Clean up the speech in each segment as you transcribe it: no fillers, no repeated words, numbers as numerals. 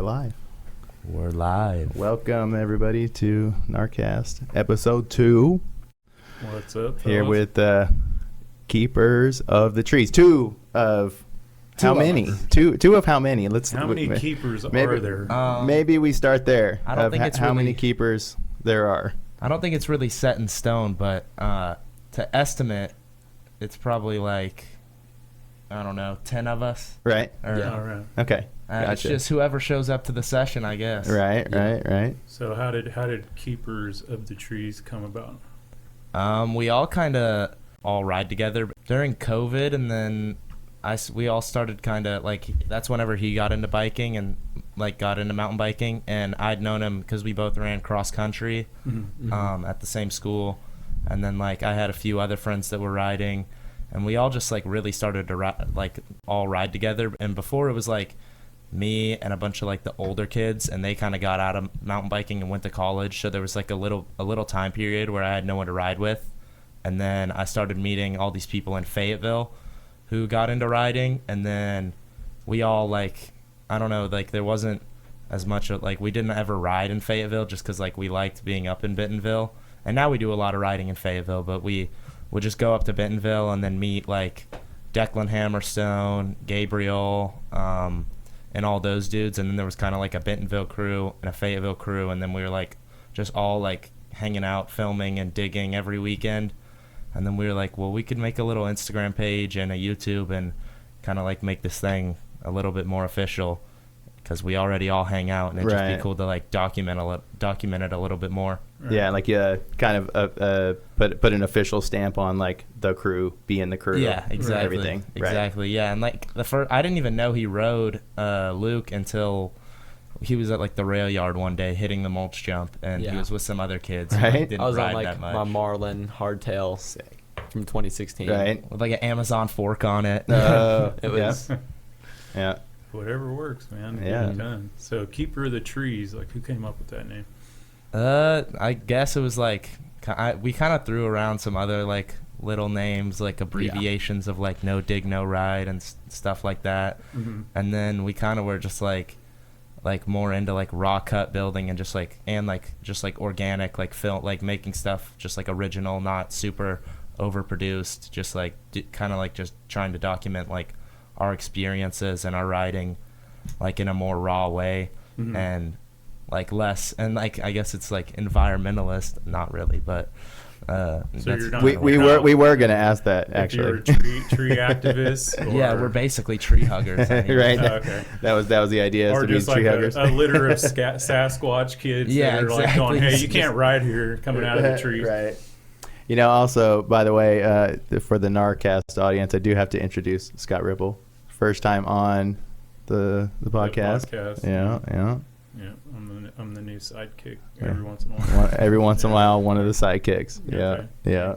live. We're live. Welcome, everybody, to GNARCAST, episode 2. What's up, fellas? Here with Keepers of the Trees. Two of how many? Two of how many? How many keepers are there? Maybe we start there. I don't think it's how really, many keepers there are. I don't think it's really set in stone, but to estimate, it's probably like, I don't know, 10 of us. Right. Or, All right. Okay. It's just whoever shows up to the session, I guess. Right. So how did Keepers of the Trees come about? We all kind of all ride together during COVID, and then we all started kind of like, that's whenever he got into biking and like got into mountain biking, and I'd known him because we both ran cross country at the same school, and then like I had a few other friends that were riding, and we all just like really started to all ride together. And before it was like me and a bunch of like the older kids, and they kind of got out of mountain biking and went to college, so there was like a little time period where I had no one to ride with. And then I started meeting all these people in Fayetteville who got into riding, and then we all like, I don't know, like there wasn't as much of, like we didn't ever ride in Fayetteville just because like we liked being up in Bentonville, and now we do a lot of riding in Fayetteville, but we would just go up to Bentonville and then meet like Declan Hammerstone, Gabriel, and all those dudes. And then there was kind of like a Bentonville crew and a Fayetteville crew, and then we were like just all like hanging out, filming and digging every weekend. And then we were like, well, we could make a little Instagram page and a YouTube and kind of like make this thing a little bit more official, because we already all hang out, and it'd just be cool to like document it a little bit more. Right. Yeah, like kind of put an official stamp on like the crew being the crew. Yeah, exactly. Everything. Exactly. Right. Yeah, and like I didn't even know he rode Luke until he was at like the rail yard one day hitting the mulch jump, and he was with some other kids. Right. Who, like, didn't I was ride on like that much. my Marlin hardtail from 2016. Right. With like an Amazon fork on it. It was. Yeah. Whatever works, man. Yeah. Done. So Keeper of the Trees, like who came up with that name? I guess it was like we kind of threw around some other like little names, like abbreviations of like no dig no ride and stuff like that. And then we kind of were just like more into like raw cut building and just like organic, like film, like making stuff just like original, not super overproduced, just like kind of like just trying to document like our experiences and our riding like in a more raw way, and like less, and like I guess it's like environmentalist, not really, but so you're not we were gonna ask that actually. You're tree activists. Or... Yeah, we're basically tree huggers. I mean. Right. Oh, okay. That was the idea. Or to just be like tree huggers. a litter of Sasquatch kids that are like going, hey, you can't ride here, coming out of the trees. Right. You know, also, by the way, for the GNARCAST audience, I do have to introduce Scot Ripple. First time on the podcast. Yeah. Yeah, I'm the new sidekick every once in a while. Every once in a while, one of the sidekicks. Okay. Yeah.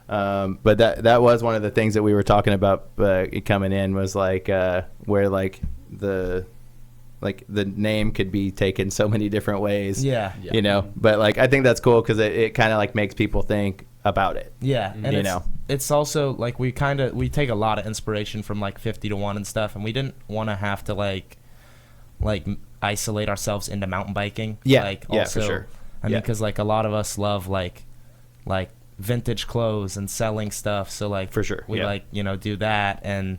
But that was one of the things that we were talking about coming in, was like where like the name could be taken so many different ways. Yeah. You know, but like I think that's cool because it kind of like makes people think about it. Yeah, and it's also like we take a lot of inspiration from like 50 to 1 and stuff, and we didn't want to have to like isolate ourselves into mountain biking. Yeah, like yeah, also, for sure. I mean, because like a lot of us love like vintage clothes and selling stuff, so like for sure we like do that, and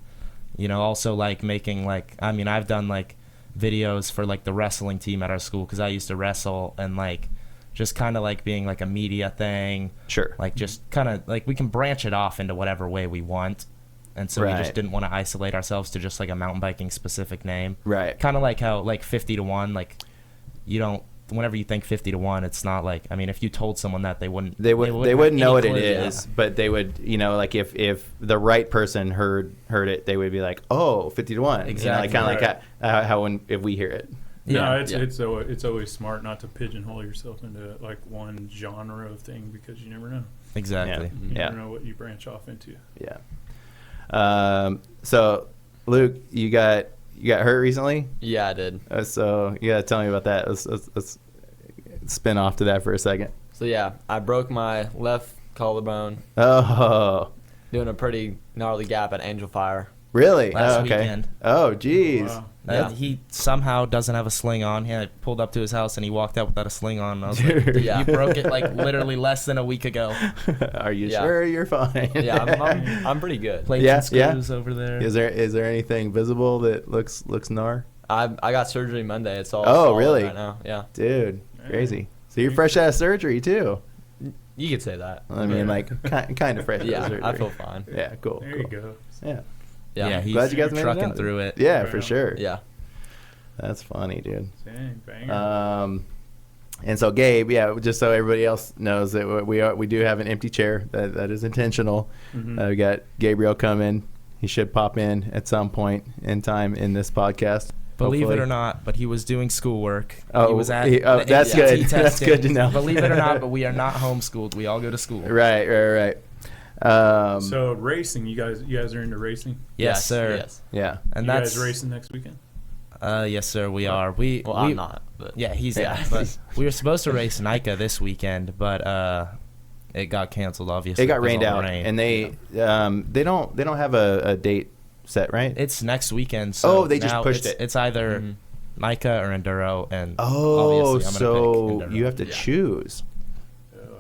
also like making like, I mean, I've done like videos for like the wrestling team at our school because I used to wrestle, and like just kind of like being like a media thing. Sure. Like just kind of like we can branch it off into whatever way we want. And so we just didn't want to isolate ourselves to just like a mountain biking specific name. Right. Kind of like how like 50 to 1, like you don't, whenever you think 50 to 1, it's not like, I mean, if you told someone that they wouldn't know what it is, but they would, like if the right person heard it, they would be like, oh, 50 to 1. Exactly. Kind of like how if we hear it. Yeah, no, it's always smart not to pigeonhole yourself into like one genre of thing, because you never know. Exactly. You never know what you branch off into. Yeah. So Luke, you got hurt recently? Yeah, I did. So you gotta tell me about that. Let's spin off to that for a second. So yeah, I broke my left collarbone. Oh. Doing a pretty gnarly gap at Angel Fire. Really? last Oh, okay. weekend. Oh, geez. Wow. Yeah. He somehow doesn't have a sling on. I pulled up to his house and he walked out without a sling on. And I was like, Dude. dude, Yeah. you broke it like literally less than a week ago. Are you Yeah. sure you're fine? Yeah, I'm pretty good. Plates Yeah, and screws over there. Is there anything visible that looks gnar? I got surgery Monday. It's all Oh, solid really? right now. Yeah, Dude, Yeah. crazy. So you're fresh out of surgery too. you could say that. I mean, like kind of fresh out Yeah, of surgery. I feel fine. Yeah, cool. There cool. you go. Yeah. Yeah, he's Glad you guys made it trucking out. through it. Yeah, Right for on. sure. yeah. That's funny, dude. Dang, banger. And so Gabe, yeah, just so everybody else knows that we do have an empty chair. That is intentional. Mhm. We got Gabriel coming. He should pop in at some point in time in this podcast. Believe hopefully. it or not, but he was doing schoolwork. Oh, he was at the that's ACT good. That's testing. good to know. Believe it or not, but we are not homeschooled. We all go to school. Right. So racing, you guys are into racing? Yes, sir. Yes. Yeah. And you that's guys racing next weekend? Yes, sir. We are. Well, I'm not. But Yeah, he's Yeah. not. But we were supposed to race NICA this weekend, but it got canceled. Obviously, It got because rained of all the out, rain. and they don't have a date set, right? It's next weekend. So Oh, they just now pushed it's, it. It's either Mhm. NICA or enduro, and Oh, obviously I'm so gonna pick enduro. you have to Yeah. choose.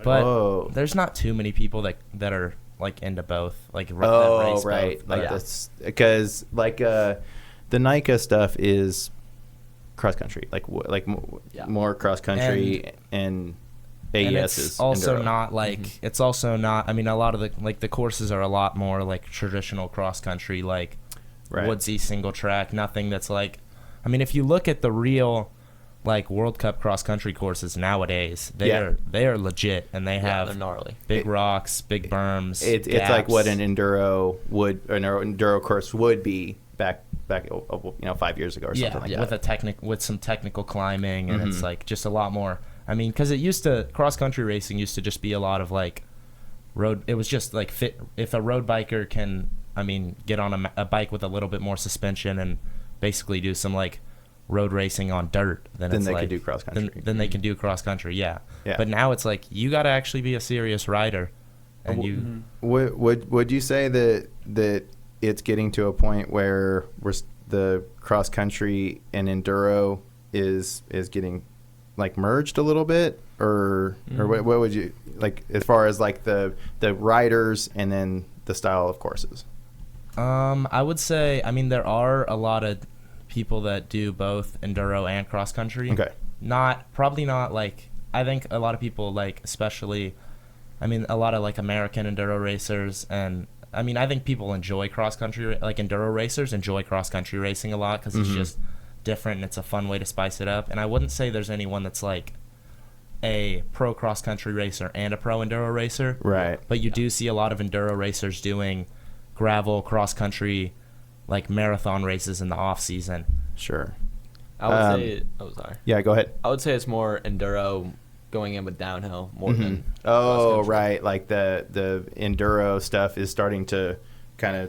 But oh, there's not too many people that are like into both, like that oh, race right, both. like Yeah. this, because like the NICA stuff is cross country, Yeah. more cross country, and AES and is it's also enduro. not like it's also not. I mean, a lot of the courses are a lot more like traditional cross country, like Right. woodsy single track. Nothing that's like. I mean, if you look at the real like World Cup cross country courses nowadays, they are legit, and they yeah, they're have gnarly. big rocks, big berms. It's like what gaps. an enduro course would be back 5 years ago or something like with that. with some technical climbing, and it's Mhm. like just a lot more. I mean, because cross country racing used to just be a lot of like road. It was just like fit. If a road biker can, I mean, get on a bike with a little bit more suspension and basically do some like road racing on dirt, then it's they like, could do cross country. Then they can do cross country, yeah. Yeah. But now it's like you got to actually be a serious rider, and you. Would you say that it's getting to a point where the cross country and enduro is getting like merged a little bit, or what would you like as far as like the riders and then the style of courses? I would say, I mean, there are a lot of people that do both enduro and cross country. Okay. Probably not like, I think a lot of people like, especially, I mean, a lot of like American enduro racers, and I mean, I think people enjoy cross country, like enduro racers enjoy cross country racing a lot because it's just different and it's a fun way to spice it up. And I wouldn't say there's anyone that's like a pro cross country racer and a pro enduro racer. Right. But you do see a lot of enduro racers doing gravel cross country like marathon races in the off season. Sure. I would say. Oh, sorry. Yeah, go ahead. I would say it's more enduro going in with downhill more than. Oh, cross-country. right. Like the enduro stuff is starting to kind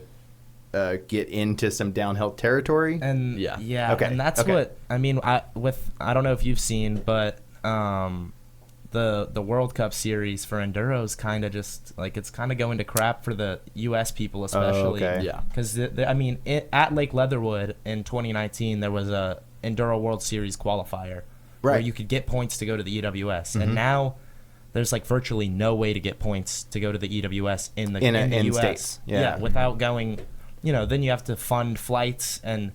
of get into some downhill territory. And Yeah. Okay, and that's okay. what I mean. I don't know if you've seen, but the World Cup series for enduros kind of just like it's kind of going to crap for the U.S. people especially. okay. Yeah. Because I mean, at Lake Leatherwood in 2019, there was a enduro World Series qualifier where Right. you could get points to go to the EWS, and now there's like virtually no way to get points to go to the EWS in the In US. states. Yeah. Without going, then you have to fund flights and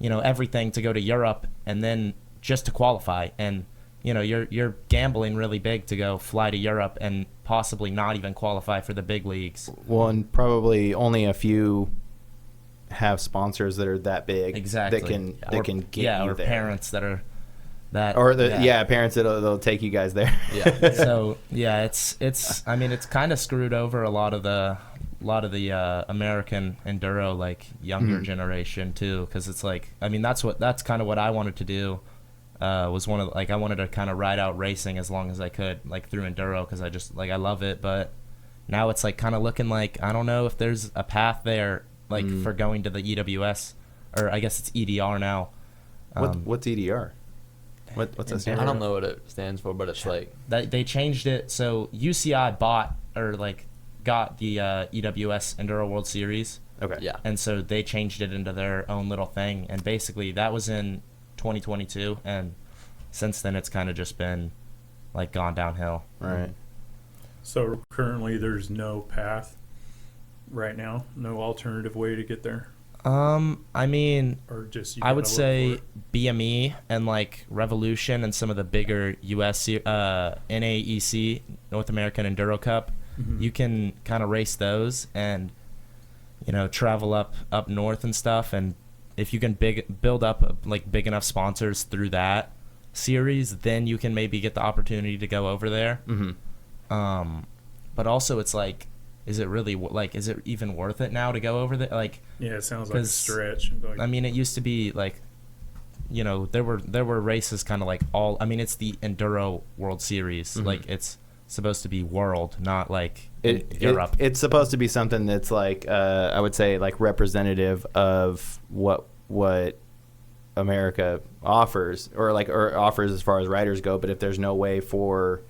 everything to go to Europe, and then just to qualify, and you're gambling really big to go fly to Europe and possibly not even qualify for the big leagues. Well, and probably only a few have sponsors that are that big Exactly. that can get you or there. parents that are that Or parents that'll take you guys there. Yeah. So it's I mean, it's kind of screwed over a lot of the American enduro like younger generation too, because it's like, I mean, that's kind of what I wanted to do. Was one of I wanted to kind of ride out racing as long as I could, like through enduro, because I just I love it. But now it's like kind of looking like I don't know if there's a path there like for going to the EWS, or I guess it's EDR now. What's EDR? What's that stand I for? don't know what it stands for, but it's like. They changed it, so UCI bought or like got the EWS Enduro World Series, Okay. Yeah. And so they changed it into their own little thing. And basically that was in 2022. And since then it's kind of just been like gone downhill. Right. So currently there's no path right now, no alternative way to get there, I mean, or just I would gotta look say for it? BME and like Revolution and some of the bigger US NAEC, North American Enduro Cup, Mhm. you can kind of race those and travel up north and stuff. And if you can build up like big enough sponsors through that series, then you can maybe get the opportunity to go over there. Mm-hmm. But also it's like, is it really is it even worth it now to go over there? Like, Yeah, it sounds like a 'cause, stretch. Like, I mean, it used to be like, there were races kind of like all. I mean, it's the Enduro World Series. Mhm. Like, it's supposed to be world, not like in Europe. It's supposed to be something that's like I would say like representative of what America offers or offers as far as riders go. But if there's no way for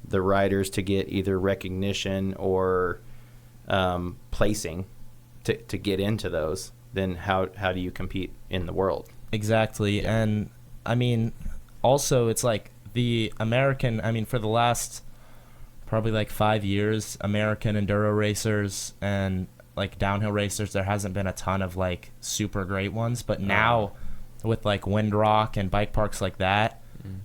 the riders to get either recognition or placing to get into those, then how do you compete in the world? Exactly. Yeah. And I mean, also it's like the American, I mean, for the last probably like 5 years, American enduro racers and like downhill racers, there hasn't been a ton of like super great ones. But now with like Windrock and bike parks like that,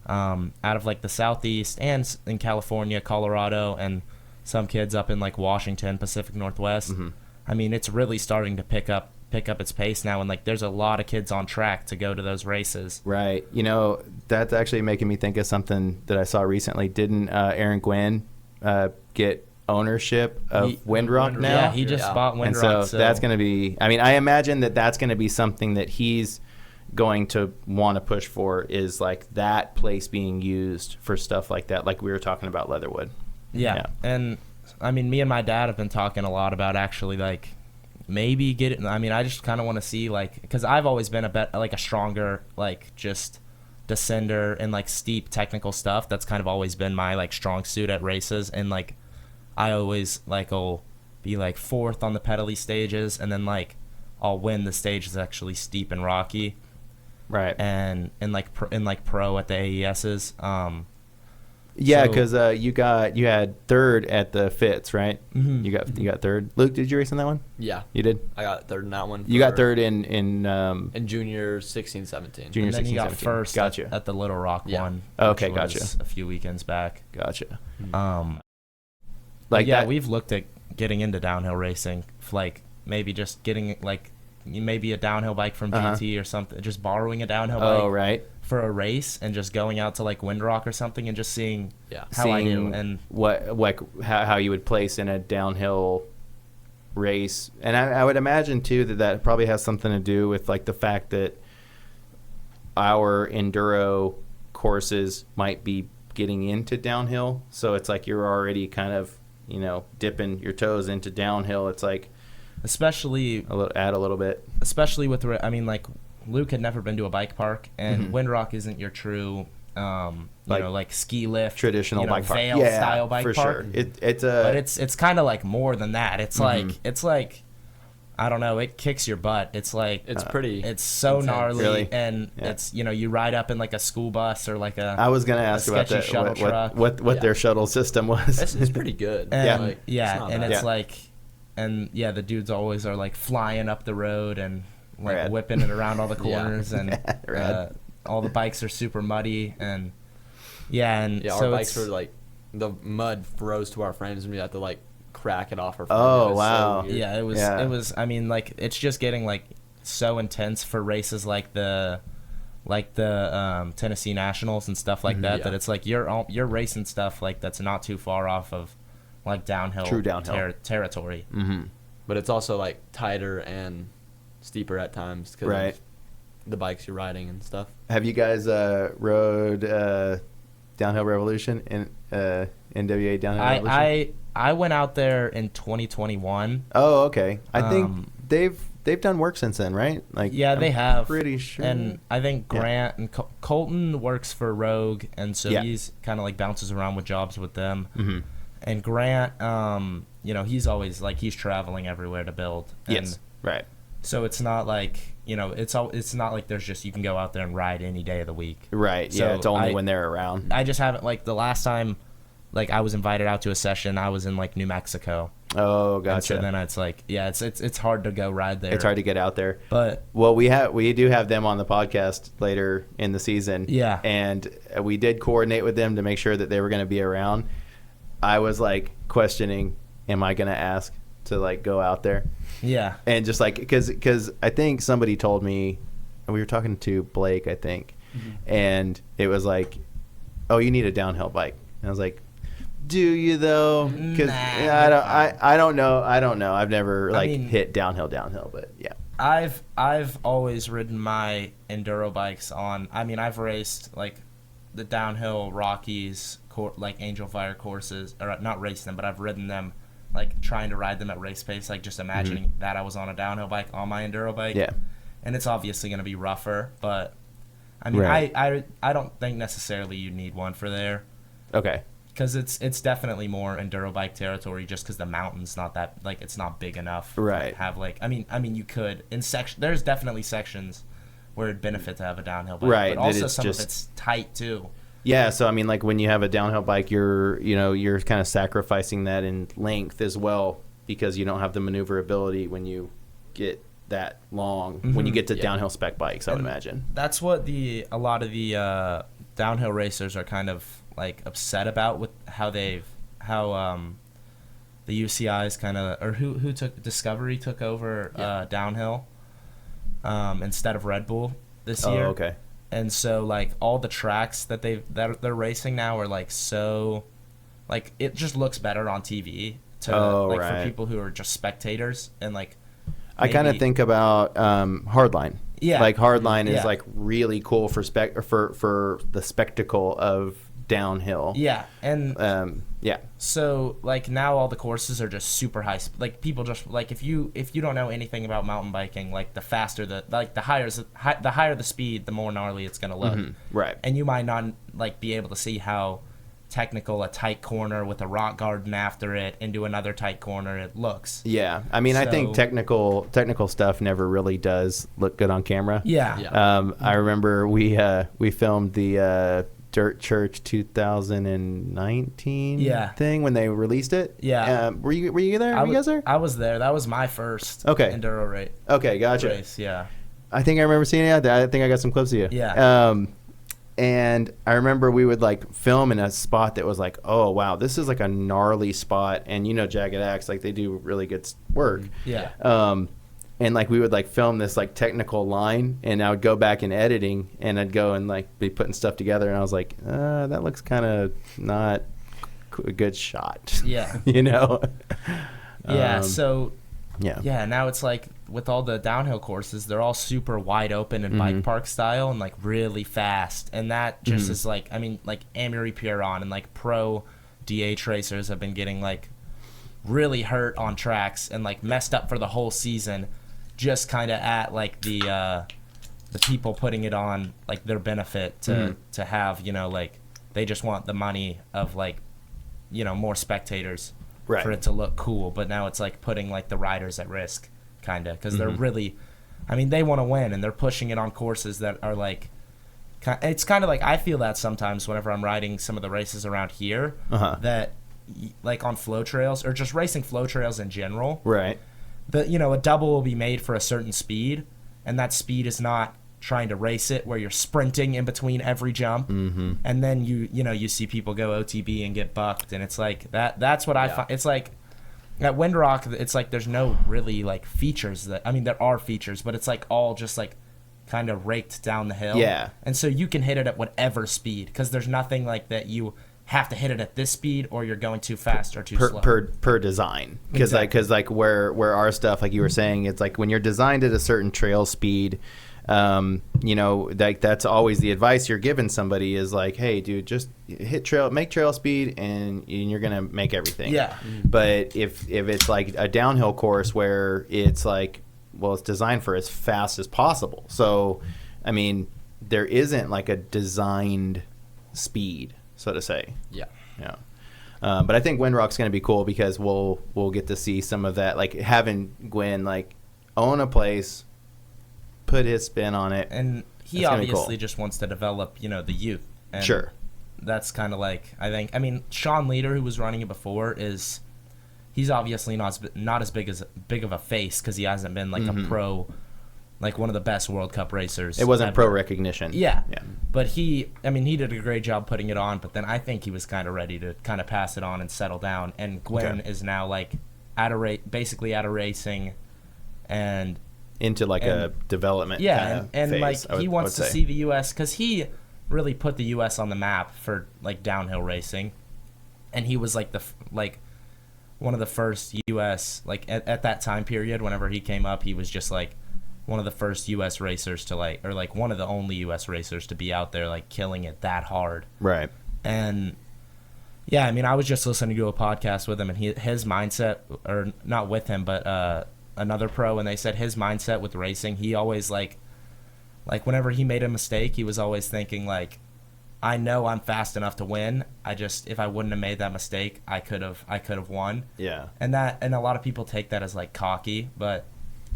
out of like the Southeast and in California, Colorado, and some kids up in like Washington, Pacific Northwest, Mm-hmm. I mean, it's really starting to pick up its pace now. And like, there's a lot of kids on track to go to those races. Right. That's actually making me think of something that I saw recently. Didn't Aaron Gwynn get ownership of Windrock now? Yeah, he just bought And Windrock. so that's going to be, I mean, I imagine that's going to be something that he's going to want to push for, is like that place being used for stuff like that, like we were talking about Leatherwood. Yeah. And I mean, me and my dad have been talking a lot about actually like maybe get it. I mean, I just kind of want to see like, because I've always been a stronger like just descender and like steep technical stuff. That's kind of always been my like strong suit at races. And like I always like will be like fourth on the pedally stages, and then like I'll win the stage that's actually steep and rocky. Right. And pro at the AES's. Yeah, So- because you had third at the Fitz, right? Mhm. You got third. Luke, did you race in that one? Yeah. You did. I got third in that one. You got for- third in in junior 16, 17. junior And then 16, he got 17. first Gotcha. at the Little Rock Yeah. one. Okay, which was gotcha. a few weekends back. Gotcha. Like, yeah, that. we've looked at getting into downhill racing, like maybe just getting like maybe a downhill bike from Uh-huh. GT or something, just borrowing a downhill Oh, bike right. for a race and just going out to like Windrock or something and just seeing Yeah. how I do. Seeing And what like how you would place in a downhill race, and I would imagine too that probably has something to do with like the fact that our enduro courses might be getting into downhill, so it's like you're already kind of dipping your toes into downhill. It's like especially add a little bit. with, I mean, like Luke had never been to a bike park, and Mhm. Windrock isn't your true, like ski lift, Traditional bike park, Vail style bike for park. sure. But it's kind of like more than that. It's Mhm. like I don't know. It kicks your butt. It's like It's pretty. it's so intense. gnarly, Really? and Yeah. it's you ride up in like a school bus or like I was gonna ask about sketchy that. shuttle truck. What their shuttle system was. It's pretty good. and Like, yeah, it's not and bad. it's Yeah. like, and yeah, the dudes always are like flying up the road and like Rad. whipping it around all the Yeah. corners, and Rad. all the bikes are super muddy, and and Yeah, so our bikes it's- were like the mud froze to our frames, and we had to like crack it off our frames. Oh, It was so wow. weird. Yeah, it was. I mean, like it's just getting like so intense for races like the Tennessee Nationals and stuff like that. Yeah. That it's like you're racing stuff like that's not too far off of like downhill, True downhill. territory. Mm-hmm. But it's also like tighter and steeper at times because Right. of the bikes you're riding and stuff. Have you guys rode Downhill Revolution in NWA Downhill Revolution? I went out there in 2021. Oh, okay. I think Um, they've done work since then, right? Like, Yeah, they I'm have. Pretty sure. And I think Yeah. Grant and Colton works for Rogue, and so Yeah. he's kind of like bounces around with jobs with them. Mhm. And Grant, he's always like he's traveling everywhere to build. And Yes. Right. So it's not like, it's not like there's just, you can go out there and ride any day of the week. Right. So Yeah. It's only when they're around. I just haven't, like, the last time, like, I was invited out to a session, I was in, like, New Mexico. Oh, And gotcha. so then it's like, yeah, it's hard to go ride there. It's hard to get out there. But Well, we do have them on the podcast later in the season. Yeah. And we did coordinate with them to make sure that they were going to be around. I was like questioning, am I going to ask to like go out there? yeah, And just like, because I think somebody told me, and we were talking to Blake, I think, and it was like, oh, you need a downhill bike. And I was like, do you though? Because Nah. I don't know. I've never I like mean- hit downhill, but yeah. I've always ridden my enduro bikes on. I mean, I've raced like the downhill Rockies, like Angel Fire courses, or not raced them, but I've ridden them, like trying to ride them at race pace, like just imagining that I was on a downhill bike on my enduro bike. Yeah. And it's obviously going to be rougher, but I mean, Right. I don't think necessarily you need one for there. Okay. Because it's definitely more enduro bike territory, just because the mountain's not that, like, it's not big enough. Right. To have like, I mean, you could in section. There's definitely sections where it'd benefit to have a downhill bike. Right, But that also it's some just- of it's tight too. Yeah, so I mean, like when you have a downhill bike, you're kind of sacrificing that in length as well because you don't have the maneuverability when you get that long. When you get to Yeah. downhill spec bikes, I would And imagine. That's what a lot of the downhill racers are kind of like upset about with how the UCI's kind of, or who took Discovery took over downhill instead of Red Bull this year. Oh, okay. And so like all the tracks that they're racing now are like so, like it just looks better on TV to for right. people who are just spectators and like I kind of maybe- think about Hardline. Yeah. Like Hardline is Yeah. like really cool for for the spectacle of downhill. yeah. And Yeah. so like now all the courses are just super high. Like people just like if you don't know anything about mountain biking, like the faster the higher the speed, the more gnarly it's gonna look. Right. And you might not like be able to see how technical a tight corner with a rock garden after it into another tight corner it looks. Yeah. I mean, I think So- technical stuff never really does look good on camera. Yeah. Yeah. I remember we filmed the Dirt Church 2019 thing when they released it. Yeah. Were you there? Were you guys there? I was there. That was my first Okay. enduro race. Okay, gotcha. Race, yeah. I think I remember seeing it. I think I got some clips of you. Yeah. And I remember we would like film in a spot that was like, oh wow, this is like a gnarly spot, and Jagged Axe, like they do really good work. Yeah. And like we would like film this like technical line, and I would go back in editing, and I'd go and like be putting stuff together, and I was like, that looks kind of not a good shot. Yeah. Yeah. So Yeah. yeah, now it's like with all the downhill courses, they're all super wide open and bike park style and like really fast. And that just is like, I mean, like Amory Pierron and like pro DH racers have been getting like really hurt on tracks and like messed up for the whole season, just kind of at like the people putting it on like their benefit to have, like they just want the money of like, more spectators. Right. For it to look cool, but now it's like putting like the riders at risk, kind of, because they're really, I mean, they want to win and they're pushing it on courses that are like, it's kind of like I feel that sometimes whenever I'm riding some of the races around here, that like on flow trails or just racing flow trails in general, Right. that a double will be made for a certain speed, and that speed is not trying to race it where you're sprinting in between every jump, and then you see people go OTB and get bucked, and it's like that's what I find. It's like at Windrock, it's like there's no really like features that, I mean, there are features, but it's like all just like kind of raked down the hill. Yeah. And so you can hit it at whatever speed because there's nothing like that you have to hit it at this speed or you're going too fast or too slow. per design, because Exactly. where our stuff, like you were saying, it's like when you're designed at a certain trail speed, like that's always the advice you're giving somebody is like, hey dude, just make trail speed and you're gonna make everything. Yeah. But if it's like a downhill course where it's like, well, it's designed for as fast as possible, so I mean there isn't like a designed speed, so to say. Yeah. Yeah. But I think Windrock's going to be cool because we'll get to see some of that, like having Gwen like own a place, put his spin on it. And he That's gonna be obviously cool. just wants to develop, the youth. And Sure. That's kind of like, I mean, Sean Leader, who was running it before, he's obviously not as big of a face because he hasn't been like a pro, like one of the best World Cup racers. It wasn't ever. pro recognition. Yeah. Yeah. But he did a great job putting it on, but then I think he was kind of ready to kind of pass it on and settle down. And Gwen is now like basically out of racing and Into like a development yeah, and phase, like he wants to see the U.S. because he really put the U.S. on the map for like downhill racing, and he was like one of the first U.S. like at that time period. Whenever he came up, he was just like one of the first U.S. racers to or one of the only U.S. racers to be out there like killing it that hard. Right. And yeah, I mean, I was just listening to a podcast with him, and his mindset, or not with him, but another pro, and they said his mindset with racing, he always like whenever he made a mistake, he was always thinking like, I know I'm fast enough to win. If I wouldn't have made that mistake, I could have won. Yeah. And a lot of people take that as like cocky, but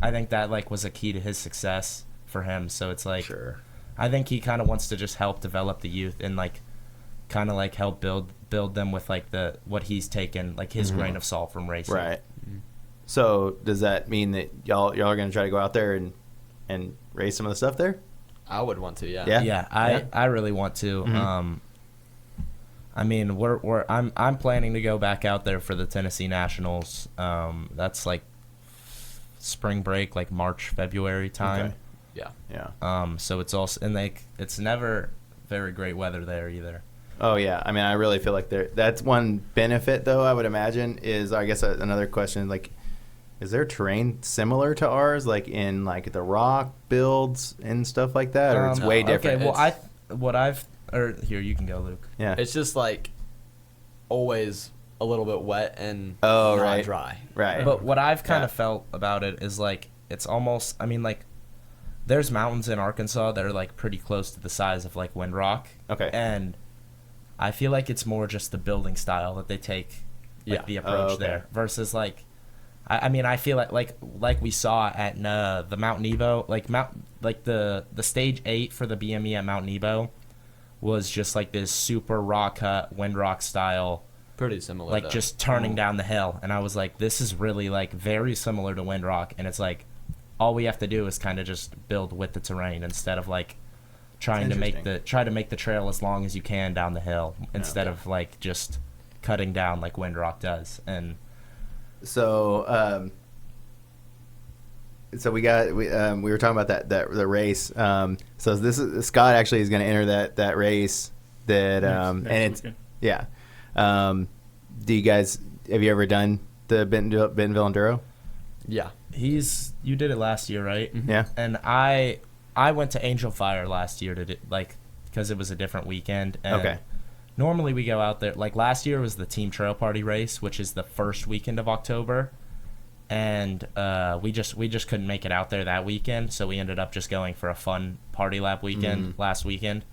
I think that like was a key to his success for him. So it's like, Sure. I think he kind of wants to just help develop the youth and like kind of like help build them with like what he's taken, like his grain of salt from racing. Right. So does that mean that y'all are going to try to go out there and race some of the stuff there? I would want to, yeah. Yeah. Yeah, I really want to. I mean, I'm planning to go back out there for the Tennessee Nationals. That's like spring break, like March, February time. Okay. Yeah. Yeah. So it's also, and like it's never very great weather there either. Oh yeah, I mean, I really feel like that's one benefit, though. I would imagine is, I guess, another question, like, is their terrain similar to ours, like in like the rock builds and stuff like that, or it's way different? Okay, well, here you can go, Luke. Yeah, It's just like always a little bit wet and Oh, not right. dry. right. But what I've kind Yeah. of felt about it is like it's almost, I mean, like there's mountains in Arkansas that are like pretty close to the size of like Windrock. Okay. And I feel like it's more just the building style that they take, like Yeah. the approach okay. there, versus like, I mean, I feel like we saw at the Mount Nebo, like the stage 8 for the BME at Mount Nebo was just like this super raw cut Windrock style, Pretty similar. like though. just turning down the hill, and I was like, this is really like very similar to Windrock, and it's like all we have to do is kind of just build with the terrain instead of like trying to make the trail as long as you can down the hill instead of like just cutting down like Windrock does. And So, so we were talking about the race. So Scott actually is going to enter that race. That Next and it's weekend. yeah. Do you guys have you ever done the Bentonville Enduro? Yeah. you did it last year, right? Yeah. And I went to Angel Fire last year because it was a different weekend. And Okay. normally we go out there, like last year was the Team Trail Party race, which is the first weekend of October. And we just couldn't make it out there that weekend, so we ended up just going for a fun party lap weekend last weekend.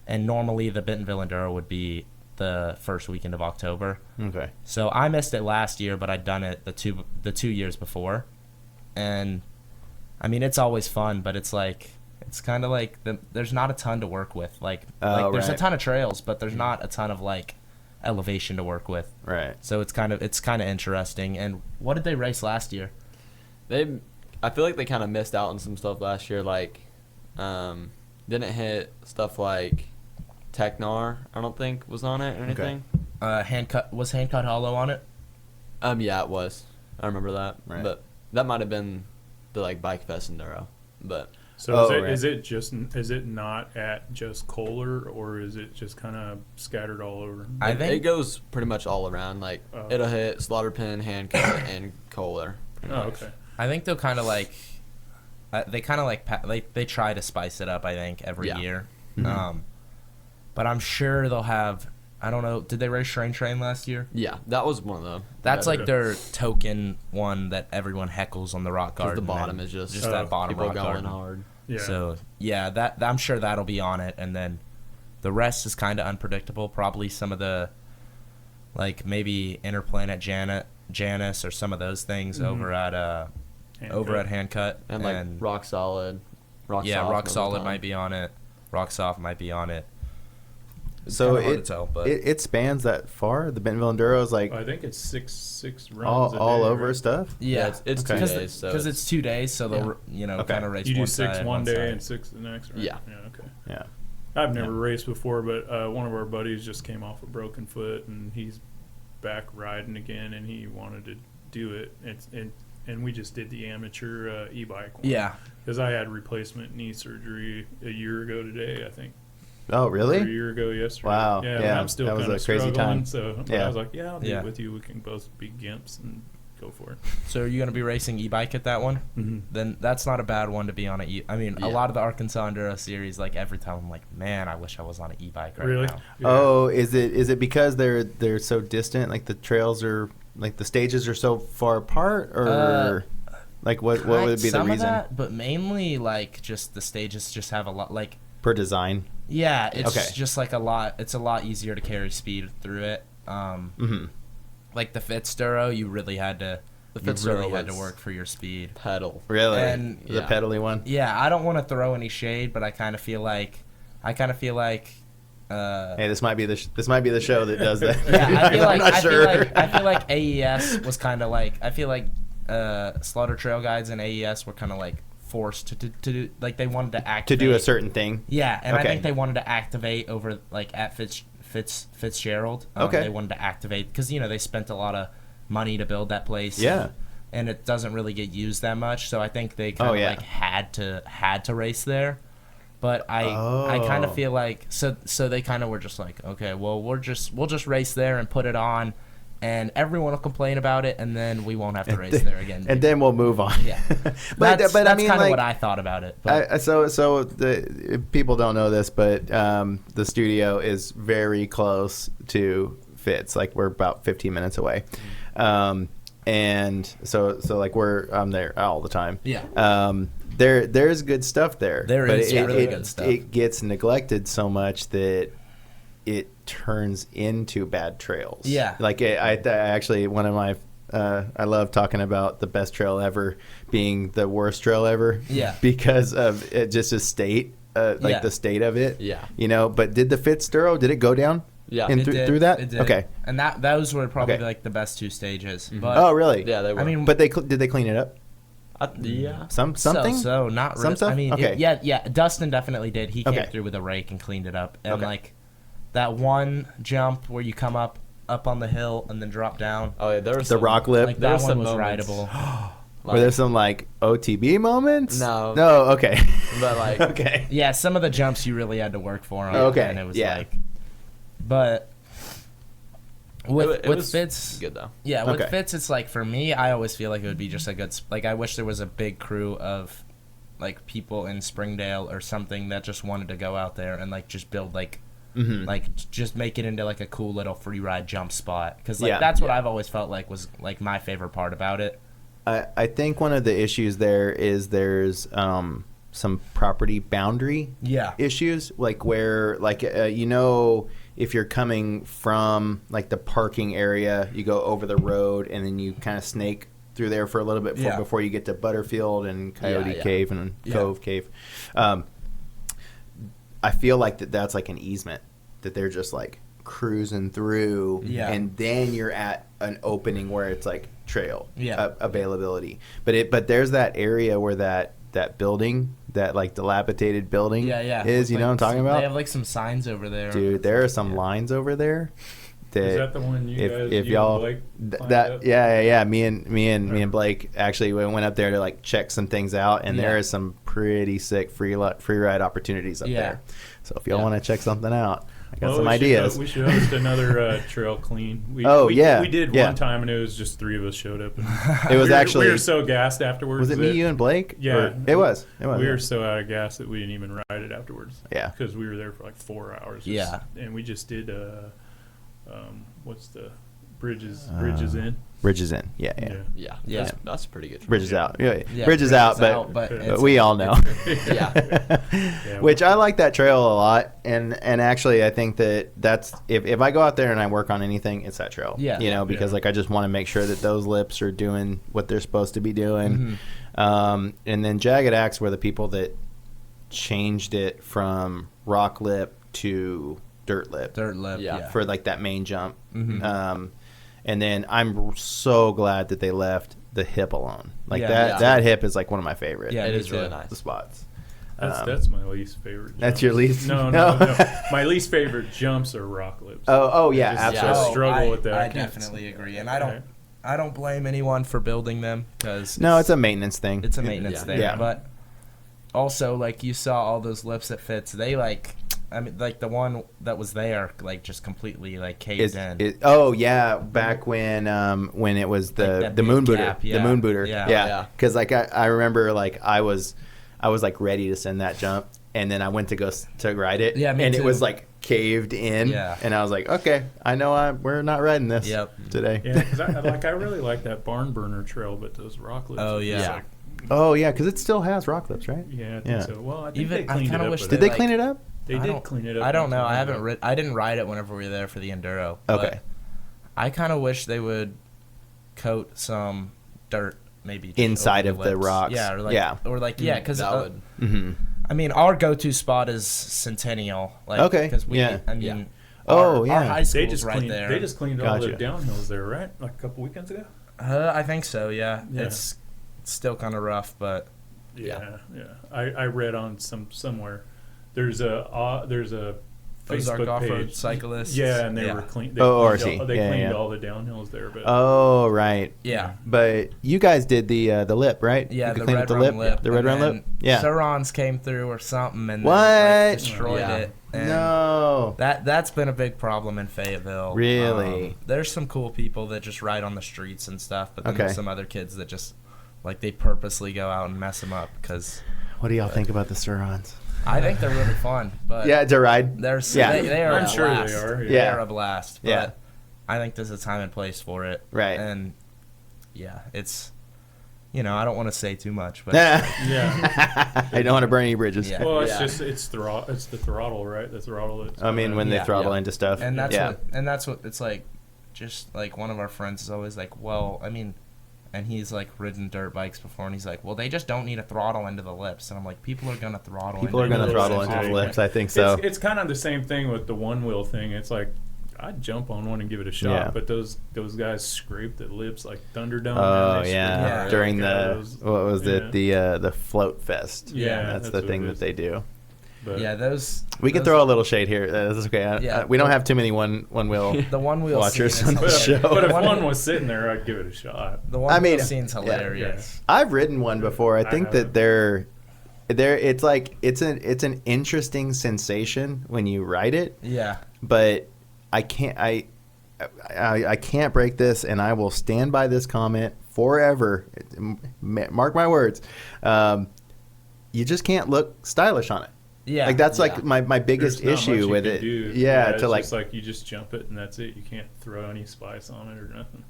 And normally the Bentonville Enduro would be the first weekend of October. Okay. So I missed it last year, but I'd done it the two years before. And I mean, it's always fun, but it's like it's kind of like there's not a ton to work with. Like there's a ton of trails, but there's not a ton of like elevation to work with. Right. So it's kind of interesting. And what did they race last year? I feel like they kind of missed out on some stuff last year. Like, didn't hit stuff like Technar. I don't think was on it or anything. Was Handcut Hollow on it? Yeah, it was. I remember that. Right. But that might have been the like Bike Fest Enduro. But So right. is it not at just Kohler, or is it just kind of scattered all over? I think it goes pretty much all around. Like it'll hit Slaughterpin, Handcut, and Kohler. Oh, okay. I think they'll kind of like they kind of like they try to spice it up. I think every year, but I'm sure they'll have. I don't know. Did they race Train last year? Yeah, that was one of them. That's better. like their token one that everyone heckles on the rock Because garden. the bottom and is just that bottom people rock going garden. hard. Yeah. So yeah, that I'm sure that'll be on it, and then the rest is kind of unpredictable. Probably some of the like maybe Interplanet Janus or some of those things over at over at Handcut. And like Rock Solid. Rock Solid might be on it. Rock Soft might be on it. It's so hard to tell, but it spans that far. The Bentonville Enduro is like I think it's six runs all a day, over right? stuff. yeah, it's Okay. 2 days. because it's 2 days, so they'll Okay. kind of race You do one 6 side, one day side. and 6 the next, right? Yeah. Okay. Yeah. I've never raced before, but one of our buddies just came off a broken foot, and he's back riding again, and he wanted to do it. And we just did the amateur e-bike one. Yeah. Because I had replacement knee surgery a year ago today, I think. Oh, Or really? a year ago yesterday. Wow. Yeah, Yeah, I'm still that was kind a of crazy struggling. time. So but Yeah. I was like, yeah, I'll do Yeah. it with you. We can both be gimps and go for it. So are you going to be racing e-bike at that one? Mm-hmm. Then that's not a bad one to be on a a Yeah. lot of the Arkansas Enduro series, like every time I'm like, man, I wish I was on an e-bike right Really? now. Yeah. Oh, is it because they're so distant? Like the trails are like the stages are so far apart, or like what would be the Some reason of that, but mainly like just the stages just have a lot like per design? yeah, it's Okay. just like a lot. It's a lot easier to carry speed through it. Mm-hmm. Like the Fitzduro, you really had to. The You Fitzduro really had to was- work for your speed. pedal. Really, And- the Yeah. pedally one. Yeah, I don't want to throw any shade, but I kind of feel like. Hey, this might be the show that does that. Yeah, I feel I'm like not sure. I feel like AES was kind of like I feel like Slaughter Trail Guides and AES were kind of like forced to do like they wanted to to activate do a certain thing. Yeah, and I Okay. think they wanted to activate over like at Fitzgerald. Okay. They wanted to activate because they spent a lot of money to build that place. Yeah. and it doesn't really get used that much, so I think they kind of like had to race there. But I kind of feel like so they kind of were just like, okay, well we'll just race there and put it on, and everyone will complain about it, and then we won't have to race there again. And then we'll move on. Yeah, but that's I mean, kind of like, what I thought about it. But so the people don't know this, but the studio is very close to Fitz. Like we're about 15 minutes away, and so like I'm there all the time. yeah. There's good stuff there. There but is really good stuff. It gets neglected so much that it turns into bad trails. Yeah. Like I actually, one of my I love talking about the best trail ever being the worst trail ever. Yeah. Because of it, just a state, Yeah. the state of it. Yeah. But did the Fitzduro, did it go down? Yeah. In It did. through that? It did. Okay. And those were probably Okay. like the best two stages. Mm-hmm. But Oh, really? Yeah, they were. I mean, But did they clean it up? yeah. Something? So not Some really. stuff? I mean, Okay. yeah. Dustin definitely did. He came Okay. through with a rake and cleaned it up. And Okay. like that one jump where you come up on the hill and then drop down. Oh yeah, there was The rock lip? Like there that was one some was moments. rideable. Were there some like OTB moments? No. No, okay. But like, Okay. Yeah, some of the jumps you really had to work for on. Okay, And it was yeah. like, but with it was Fitz, good though. yeah, with Okay. Fitz, it's like for me, I always feel like it would be just a good. Like I wish there was a big crew of like people in Springdale or something that just wanted to go out there and like just build like. Mm-hmm. Like just make it into like a cool little free ride jump spot because like Yeah. that's what Yeah. I've always felt like was like my favorite part about it. I think one of the issues there is there's some property boundary Yeah. issues, like where like if you're coming from like the parking area, you go over the road and then you kind of snake through there for a little bit before you get to Butterfield and Coyote Yeah. Cave and Yeah. Cove Cave. I feel like that's like an easement that they're just like cruising through, Yeah. and then you're at an opening where it's like trail Yeah. availability. But there's that area where that building, that like dilapidated building, Yeah. is. You know what I'm talking They about? have like some signs over there. Dude, there are some lines over there. Is that the one you guys? if you y'all and Blake climbed that up? yeah me and Blake actually went up there to like check some things out, and Yeah. there is some pretty sick free ride opportunities up Yeah. there. So if y'all Yeah. want to check something out, I got Well, some we should, ideas. we should host another trail clean. We did yeah. one time, and it was just 3 of us showed up. And It was we were so gassed afterwards. was it me, that- you, and Blake? Yeah. Or- it was. We were yeah. so out of gas that we didn't even ride it afterwards. Yeah. Because we were there for like 4 hours. Yeah. And we just did what's the Bridges in. Bridges in. Yeah. Yeah. Yeah. That's a pretty good. Bridges out. Yeah, Yeah, bridges out, but it's- we all know. Yeah. Which I like that trail a lot, and actually I think that's if I go out there and I work on anything, it's that trail. Yeah. You know, because Yeah. like I just want to make sure that those lips are doing what they're supposed to be doing. Mhm. And then Jagged Axe were the people that changed it from rock lip to dirt lip. Dirt lip. Yeah. Yeah. For like that main jump. Mhm. And then I'm so glad that they left the hip alone. Like Yeah. that hip is like one of my favorite Yeah, It me is really too. nice. spots. That's my least favorite. That's jumps. your least? No. My least favorite jumps are rock lips. Oh yeah, Just- absolutely. I struggle I, with that. I can't- definitely agree, and I don't blame anyone for building them because No, it's a maintenance thing. it's a maintenance Yeah. thing. Yeah. But also, like you saw all those lips that fits, they like. I mean, like the one that was there, like just completely like caved in. Oh yeah, back when it was Like the that the big moon booter, gap, the yeah. moon booter, Yeah. Yeah. Because like I remember like I was like ready to send that jump, and then I went to go to ride it, Yeah, me and it too. was like caved in, Yeah. and I was like, okay, I know we're not riding this Yep. today. Yeah, 'cause I really like that barn burner trail, but those rock lips. Oh, are just yeah. like- Oh yeah, because it still has rock lips, right? yeah, I think Yeah. so. Well, I think Even- they I cleaned kinda it up. wish with Did it. they like- clean it up? They I did don't- clean it up. I don't know. not I too haven't. long ago. I didn't ride it whenever we were there for the enduro. but Okay. I kind of wish they would coat some dirt, maybe just Inside over of the lips. rocks. Yeah, or like, Yeah. yeah, because that would. Mm-hmm. I mean, our go-to spot is Centennial. Like, Okay, Because we, yeah. I mean, Yeah. Oh, our yeah. high They school's just right cleaned. there. They just cleaned all the Gotcha. downhills there, right? Like a couple weekends ago. I think so. Yeah. Yeah. It's still kind of rough, but Yeah. I read on somewhere. There's a Ozark Facebook off-road page. cyclists. Yeah, and they Yeah. were clean. Oh, They RC. cleaned, they Yeah, cleaned yeah. all the downhills there, but Oh right. yeah. But you guys did the lip, right? Yeah, You could the clean red up the rum lip. The red and rum then lip. Yeah. Surons came through or something and What? Then, like, destroyed Yeah. it. And No. That's been a big problem in Fayetteville. Really? There's some cool people that just ride on the streets and stuff, but then Okay. there's some other kids that just like they purposely go out and mess them up because What do y'all think about the Surons? I think they're really fun. But Yeah, to ride. yeah. they are I'm a sure they blast. are, yeah. They Yeah. are a blast. But Yeah. I think there's a time and place for it. Right. And yeah, it's I don't want to say too much, but yeah. I don't want to burn any bridges. Yeah. Well, it's Yeah. just it's the throttle, right? The throttle. That's I mean, when they Yeah. throttle Yeah. into stuff. and that's yeah. what it's like. Just like one of our friends is always like, well, I mean, and he's like ridden dirt bikes before, and he's like, well, they just don't need a throttle into the lips, and I'm like, people are gonna throttle. People are into going to the throttle lips into the anyway. lips. I think so. It's kind of the same thing with the one wheel thing. It's like I'd jump on one and give it a shot, Yeah. but those guys scrape the lips like Thunderdome. Oh and they yeah. scrape Yeah. During the heck out the of those. what was Yeah. it? The float fest. Yeah, That's that's the what thing it that is. they do. But Yeah, those. We can those- throw a little shade here. That's okay. Yeah. We don't have too many one wheel. the one wheel watchers scene is on the hilarious. show. But if The one was sitting there, I'd give it a shot. the one I mean, wheel scene's yeah. hilarious. I've ridden one before. I I think that haven't. they're it's like it's an interesting sensation when you ride it, Yeah. but I can't break this, and I will stand by this comment forever. Mark my words. You just can't look stylish on it. Yeah. Like that's like Yeah. my biggest There's not much issue you with can it. do. Yeah, it's to like just like you just jump it and that's it. You can't throw any spice on it or nothing.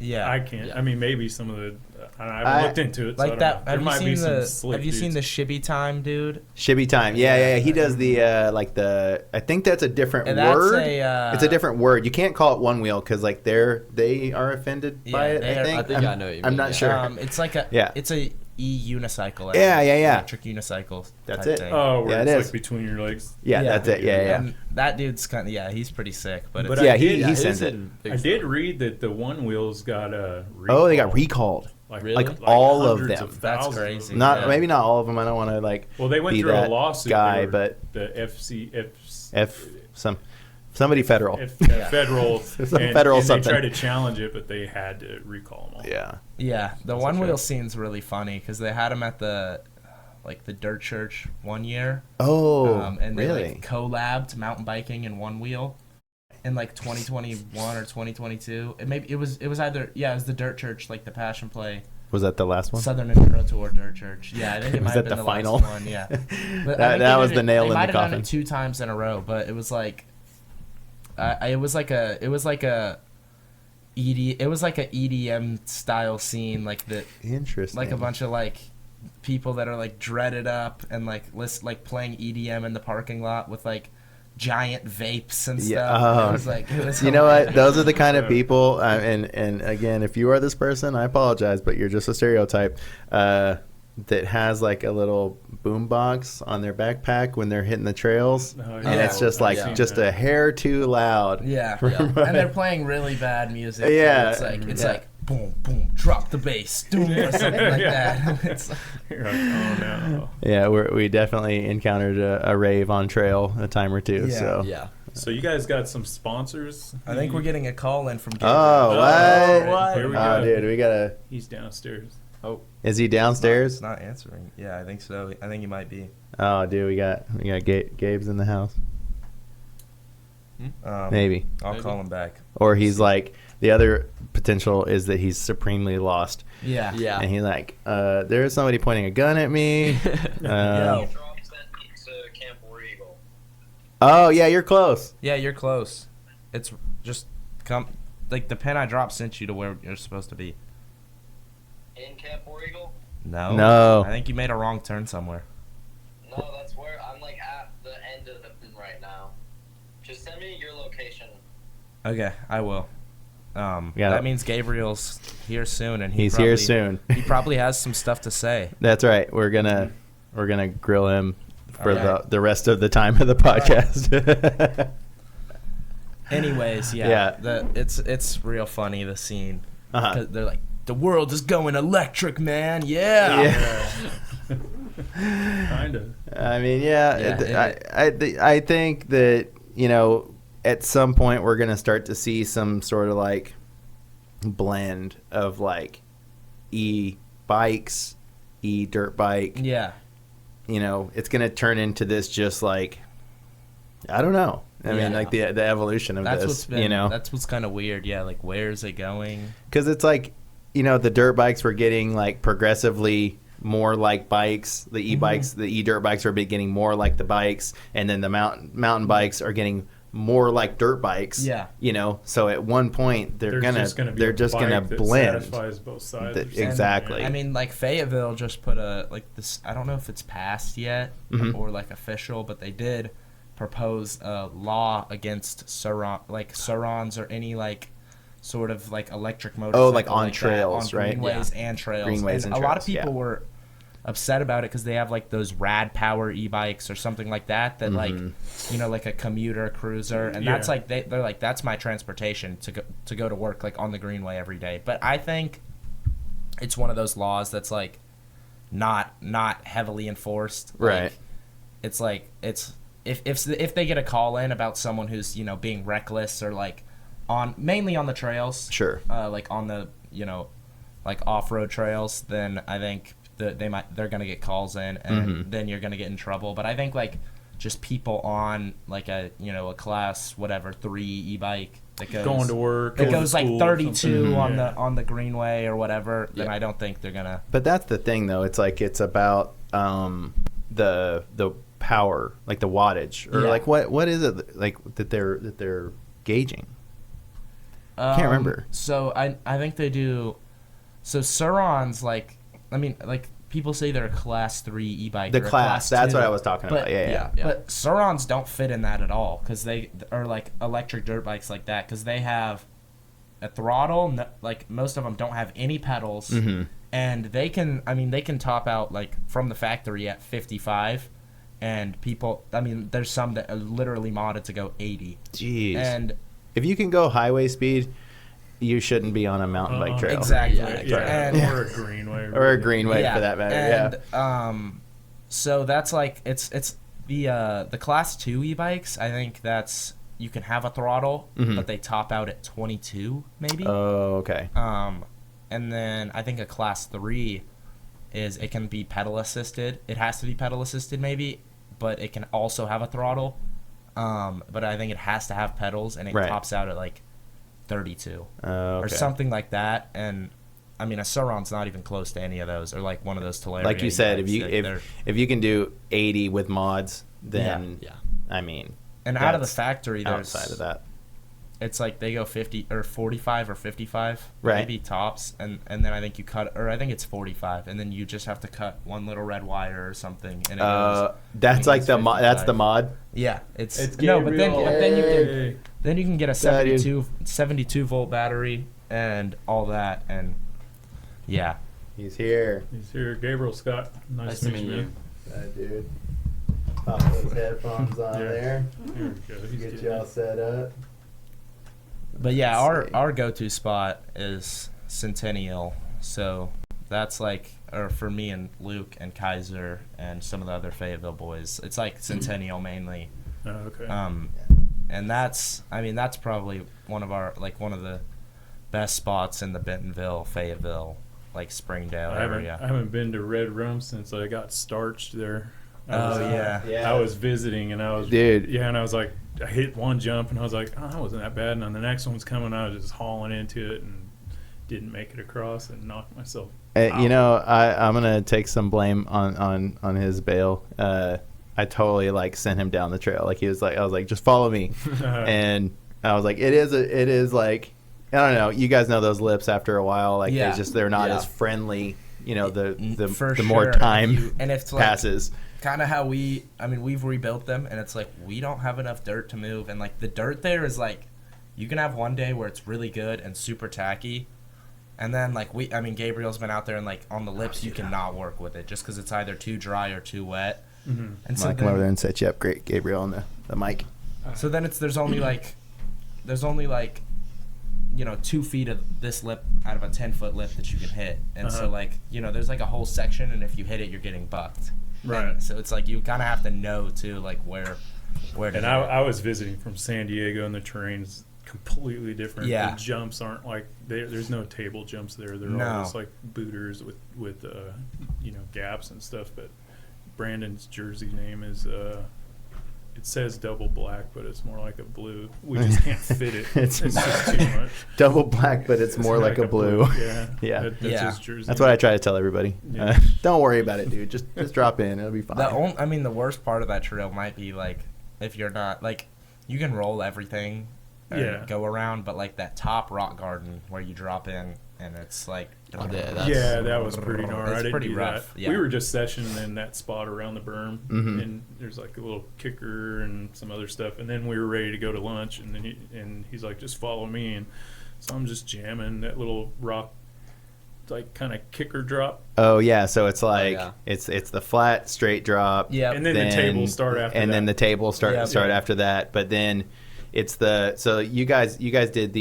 Yeah. I can't. Yeah. I mean, maybe some of the. I haven't I- looked into it. So I like don't that. know. Have There might you be seen some the slick Have you seen the dudes. shibby time, dude? Shibby time. Yeah. He does the like the. I think that's a different And that's word. a, It's a different word. You can't call it one wheel because like they are offended by Yeah, it. they I are- think. I think I'm, I know what you I'm mean, not yeah. sure. It's like a. Yeah. It's a unicycle. Yeah. Electric unicycle. That's type it. Thing. Oh, where Yeah, it it's is. like between your legs. Yeah, that's it. Yeah. And that dude's kind of he's pretty sick, but, But it's, Yeah, I he- did, he I, sends it. I did read that the one wheels got Oh, they got recalled. Like, Really? Like all of hundreds them. That's thousands of crazy. them. Not Yeah. maybe not all of them. I don't want to like. Well, they went be through a that lawsuit. guy, They were- but the somebody federal. federal, Some and, federal and something. they tried to challenge it, but they had to recall them all. Yeah. yeah, the That's one a wheel trip. scene's really funny because they had him at the dirt church one year. Oh, And they really? like collabed mountain biking and one wheel in like 2021 or 2022. It was either it was the dirt church, like the Passion Play Was that the last one? Southern Enduro Tour dirt church. Yeah, I think it Was might that have been the the final? last one. Yeah, But I think that they was did the nail they in might the have done coffin. it 2 times in a row, but it was like it was like a It was like a EDM style scene, like Interesting. like a bunch of like people that are like dreaded up and like playing EDM in the parking lot with like giant vapes and stuff. It was you know what? hilarious. Those are the kind of people, and again, if you are this person, I apologize, but you're just a stereotype. That has like a little boom box on their backpack when they're hitting the trails, Oh, and yeah. it's just like I've seen just that. a hair too loud. Yeah, Yeah. and they're playing really bad music. Yeah. It's Yeah. like boom, boom, drop the bass, doom, or something like that. It's like, You're like, oh no. Yeah, we definitely encountered a rave on trail a time or two. Yeah. So Yeah. So you guys got some sponsors? I think we're getting a call in from Gabriel. Oh, what? what? Here we Oh, go. dude, we gotta. He's downstairs. Is he downstairs? It's not answering. Yeah, I think so. I think he might be. Oh, dude, we got Gabe's in the house. Maybe, I'll Maybe. call him back. or he's like the other potential is that he's supremely lost, Yeah. Yeah. and he's like, there's somebody pointing a gun at me. Yo. Drops that to Camp War Eagle. Oh yeah, you're close. Yeah, you're close. It's just come. Like the pin I dropped sent you to where you're supposed to be. In Camp War Eagle? No. I think you made a wrong turn somewhere. No, that's where I'm like at the end of the pin right now. Just send me your location. Okay, I will. Yeah. That means Gabriel's here soon, and He's here soon. He probably has some stuff to say. That's right. We're gonna grill him for Alright. the rest of the time of the podcast. Anyways, Yeah. It's real funny, the scene. Uh-huh. 'Cause they're like, the world is going electric, man. Yeah. Kinda. I mean, yeah. Yeah, I think that at some point we're gonna start to see some sort of like blend of like e-bikes, e-dirt bike. Yeah. It's gonna turn into this just like I don't know. I mean, Yeah. like the evolution of That's this. what's been. That's what's kind of weird. Yeah. Like, where is it going? Because it's like, the dirt bikes were getting like progressively more like bikes. The e-bikes, the e-dirt bikes are getting more like the bikes, and then the mountain bikes are getting more like dirt bikes. Yeah. So at one point they're There's gonna be a bike that blend. Satisfies both sides. or The- something. exactly. I mean, like Fayetteville just put this. I don't know if it's passed yet Mhm. or like official, but they did propose a law against Surons or any like sort of like electric motorcycle. like on that, trails, on right? greenways and trails. Greenways and a lot of trails, people yeah. were upset about it because they have like those rad power e-bikes or something like that like like a commuter cruiser, and that's Yeah. like they're like, that's my transportation to go to work, like on the greenway every day. But I think it's one of those laws that's like not heavily enforced. Right. Like, it's like if they get a call in about someone who's being reckless or like mainly on the trails, Sure. like on the like off-road trails, then I think that they're gonna get calls in, and then you're gonna get in trouble. But I think like just people on like a a class 3 e-bike that goes Going to work. that going to goes like school, 32 something. on Yeah. the greenway or whatever, then Yeah. I don't think they're gonna. But that's the thing, though. It's like it's about the power, like the wattage, or Yeah. like what is it like that they're gauging? Can't remember. So I think they do. So Surons, like, I mean, like people say they're a class 3 e-bike. The or a class. That's 2, what I was talking about. but- Yeah. Yeah. But Surons don't fit in that at all, because they are like electric dirt bikes like that, because they have a throttle. Like most of them don't have any pedals, and they can top out like from the factory at 55, and people. I mean, there's some that are literally modded to go 80, Jeez. and If you can go highway speed, you shouldn't be on a mountain bike trail. exactly. Yeah, And- or a greenway. Or a greenway for that matter. And, so that's like it's the class 2 e-bikes. I think that's you can have a throttle, but they top out at 22 maybe. yeah. Oh, okay. And then I think a class 3 is it can be pedal assisted. It has to be pedal assisted maybe, but it can also have a throttle. But I think it has to have pedals, and it Right. tops out at like 32 Okay. or something like that. And I mean, a Sauron's not even close to any of those, or like one of those Talaria. Like you said, if e-bikes. if you can do 80 with mods, then Yeah. I mean, and out of the that's factory, there's outside of that. it's like they go 50 or 45 or 55, Right. maybe tops, and then I think you cut, or I think it's 45, and then you just have to cut one little red wire or something, and it goes. That's it like goes the mod. That's the 55. mod. Yeah, it's Gabriel. no, but then you can get a Yeah, dude. 72 volt battery and all that, and yeah. He's here. He's here. Gabriel Scott. Nice to meet you. Dude. Pop those headphones on Yeah. there. Here we go. He's Get getting you all it. set up. But yeah, Let's see. our go-to spot is Centennial. So that's like, or for me and Luke and Kaiser and some of the other Fayetteville boys, it's like Centennial mainly. Oh, okay. And that's probably one of the best spots in the Bentonville, Fayetteville, like Springdale I area. haven't been to Red Rum since I got starched there. Oh, yeah. I was visiting and I was Dude. Yeah, and I was like, I hit one jump and I was like, oh, that wasn't that bad. And then the next one's coming, I was just hauling into it and didn't make it across and knocked myself. You know, I'm gonna take some blame on his bail. I totally like sent him down the trail. Like I was like, just follow me, and I was like, it is like, I don't know. You guys know those lips after a while, like Yeah. they're not Yeah. as friendly. You know, the For more sure. time And it's like, passes. kind of how we've rebuilt them, and it's like we don't have enough dirt to move, and like the dirt there is like, you can have one day where it's really good and super tacky, and then like Gabriel's been out there and like on the lips you cannot work with it just because it's either too dry or too wet. Mm-hmm. And so Come over there and set you up. Great, Gabriel, on the mic. so then there's only like 2 feet of this lip out of a 10-foot lip that you can hit, and so like there's like a whole section, and if you hit it you're getting bucked. Right. And so it's like you kind of have to know too, like where to And hit it. I was visiting from San Diego, and the terrain's completely different. Yeah. The jumps aren't like there's no table jumps there. They're No. all just like booters with gaps and stuff. But Brandon's jersey name is it says double black, but it's more like a blue. We just can't fit it. It's It's just too much. Double black, but it's more like a blue. Yeah. Yeah. That's Yeah. his jersey. That's what I try to tell everybody. Yeah. Don't worry about it, dude. Just drop in. It'll be fine. The worst part of that trail might be like if you're not like you can roll everything and Yeah. go around, but like that top rock garden where you drop in and it's like Yeah, that was pretty gnarly. I It's didn't pretty do rough. that. Yeah. We were just sessioning in that spot around the berm, Mhm. and there's like a little kicker and some other stuff. And then we were ready to go to lunch, and then he's like, "Just follow me." And so I'm just jamming that little rock, like kind of kicker drop, Oh yeah, so it's like yeah. it's the flat straight drop. Yeah. and then the tables start after and that. then the table start Yeah. after that. But then it's so you guys did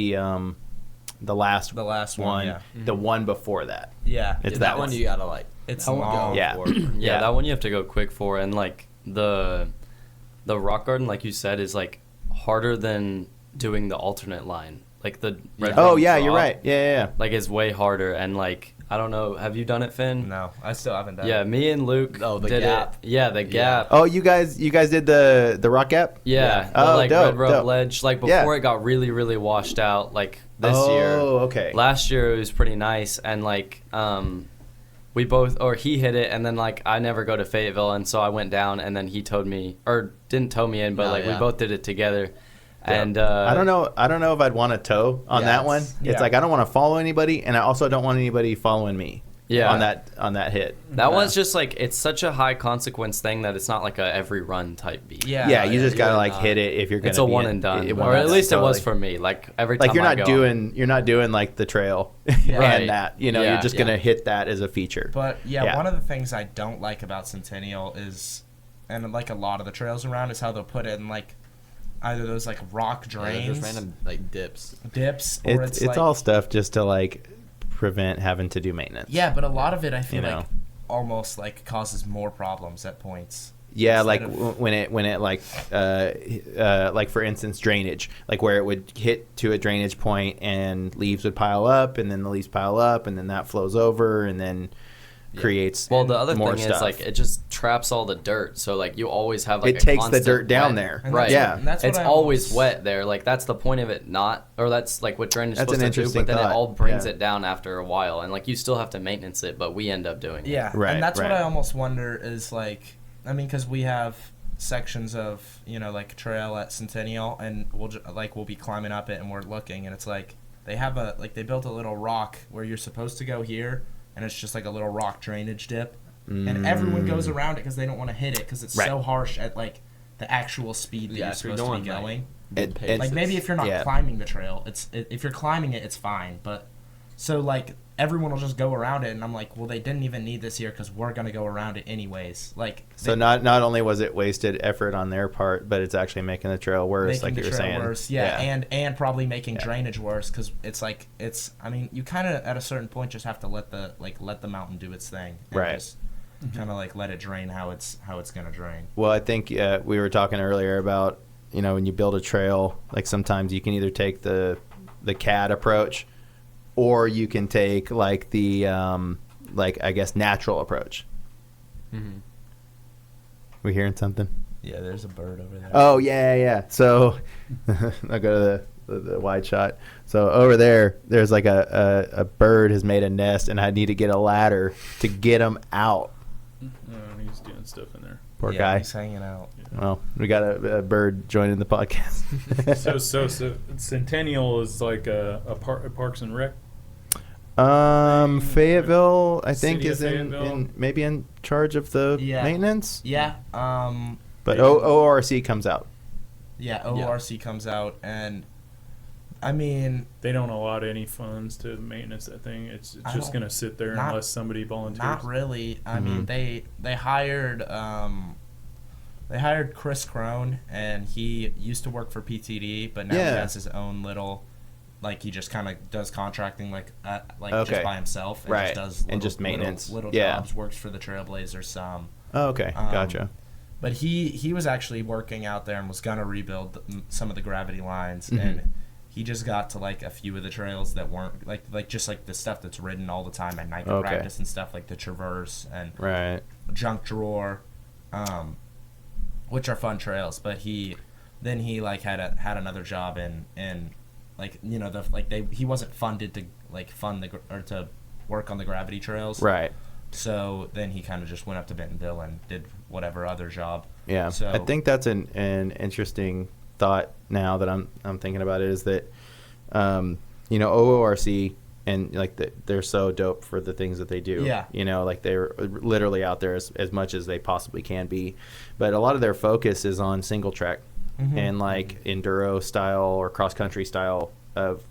the last one, yeah. the one before that. Yeah. It's that one you gotta like. It's that one long. go Yeah. for. Yeah, Yeah. that one you have to go quick for, and like the rock garden, like you said, is like harder than doing the alternate line. Like the red Oh rum yeah, you're drop, right. Yeah. Like it's way harder, and like I don't know, have you done it, Finn? No, I still haven't done Yeah, it. me and Luke Oh, the did gap. it. Yeah, the gap. Oh, you guys did the rock gap? Yeah, Oh, the, like dope, red rub dope. ledge. Like Yeah. before it got really, really washed out. Like this year. Oh, okay. Last year it was pretty nice, and like we both, or he hit it, and then like I never go to Fayetteville, and so I went down, and then he towed me, or didn't tow me in, but Oh, like we yeah. both did it together. And I don't know if I'd want to tow on Yeah, that one. it's- It's yeah. like I don't want to follow anybody, and I also don't want anybody following me. Yeah. On that hit. That one's just like, it's such a high consequence thing that it's not like a every run type beat. Yeah. Yeah, you just gotta really like not. hit it if you're gonna. It's a be one in- and done, it- or at least it was totally. for me. Like every Like time you're I not go, doing like the trail Right. and that. You know, Yeah, you're just gonna hit that as a feature. But yeah, Yeah. one of the things I don't like about Centennial is, and like a lot of the trails around, is how they'll put it in like either those like rock Yeah, drains, just random like dips. dips, or It's like, all stuff just to like prevent having to do maintenance. yeah. But a lot of it, I feel You know. like almost like causes more problems at points. Yeah, Instead like of- when it like for instance drainage, like where it would hit to a drainage point and leaves would pile up, and then the leaves pile up, and then that flows over, and then creates well, the other more thing stuff. is like it just traps all the dirt, so like you always have like It a takes the constant dirt down wet- there. And Right. that's Yeah. what- and that's what It's I always almost- wet there. Like that's the point of it not, or that's like what drainage is That's supposed an to do. interesting But then thought. it all brings Yeah. it down after a while, and like you still have to maintenance it, but we end up doing it. Yeah, Right, and that's right. what I almost wonder is like, I mean, because we have sections of like trail at Centennial, and we'll be climbing up it, and we're looking, and it's like they built a little rock where you're supposed to go here, and it's just like a little rock drainage dip, and everyone goes around it because they don't want to hit it because it's so harsh at like the actual speed that you're supposed to be going. Like maybe if you're not climbing the trail, if you're climbing it, it's fine, but so like everyone will just go around it, and I'm like, well, they didn't even need this here because we're gonna go around it anyways. Like, so not only was it wasted effort on their part, but it's actually making the trail worse, like you were saying. Worse, and probably making drainage worse because it's. I mean, you kind of at a certain point just have to let the mountain do its thing, and right? Just kind of like let it drain how it's gonna drain. Well, I think we were talking earlier about when you build a trail, like sometimes you can either take the CAD approach, or you can take like the I guess natural approach. Mm-hmm. We hearing something? Yeah, there's a bird over there. Oh yeah. So I'll go to the wide shot. So over there's like a bird has made a nest, and I need to get a ladder to get him out. He's doing stuff in there. Poor guy. He's hanging out. Well, we got a bird joining the podcast. so Centennial is like a Parks and Rec. Fayetteville, I think, City is of in maybe in charge of the maintenance. Yeah. But ORC comes out. Yeah, ORC comes out, and I mean, they don't allot any funds to maintenance that thing. It's just gonna sit there unless somebody volunteers. Not really. I mean, they hired Chris Crone, and he used to work for PTD, but now he has his own little. Like he just kind of does contracting, just by himself, and right? Just does just maintenance, little jobs. Works for the Trailblazers some. Oh, okay, gotcha. But he was actually working out there and was gonna rebuild some of the gravity lines, Mm-hmm. and he just got to like a few of the trails that weren't like just like the stuff that's ridden all the time at night practice and stuff, like the Traverse and Junk Drawer, which are fun trails. But he like had another job in like he wasn't funded to like to work on the gravity trails, right? So then he kind of just went up to Bentonville and did whatever other job. Yeah, so I think that's an interesting thought now that I'm thinking about it, is that OORC and like they're so dope for the things that they do. Yeah. Like they're literally out there as much as they possibly can be, but a lot of their focus is on single track. Mm-hmm. And like enduro style or cross country style of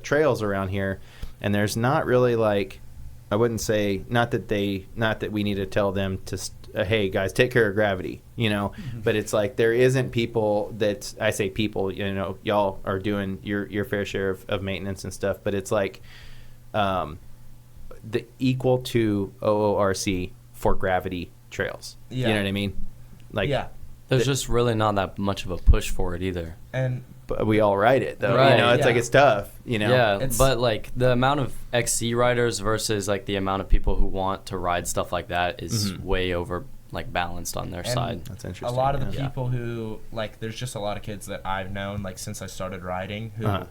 trails around here, and there's not really like, I wouldn't say not that we need to tell them to hey guys, take care of gravity, mm-hmm. But it's like there isn't people that I say people, y'all are doing your fair share of maintenance and stuff, but it's like the equal to OORC for gravity trails. Yeah. You know what I mean? Like There's just really not that much of a push for it either. But we all ride it though. Right. It's like it's tough. Yeah, but like the amount of XC riders versus like the amount of people who want to ride stuff like that is mm-hmm. way over like balanced on their side. That's interesting. A lot of the people who like, there's just a lot of kids that I've known like since I started riding who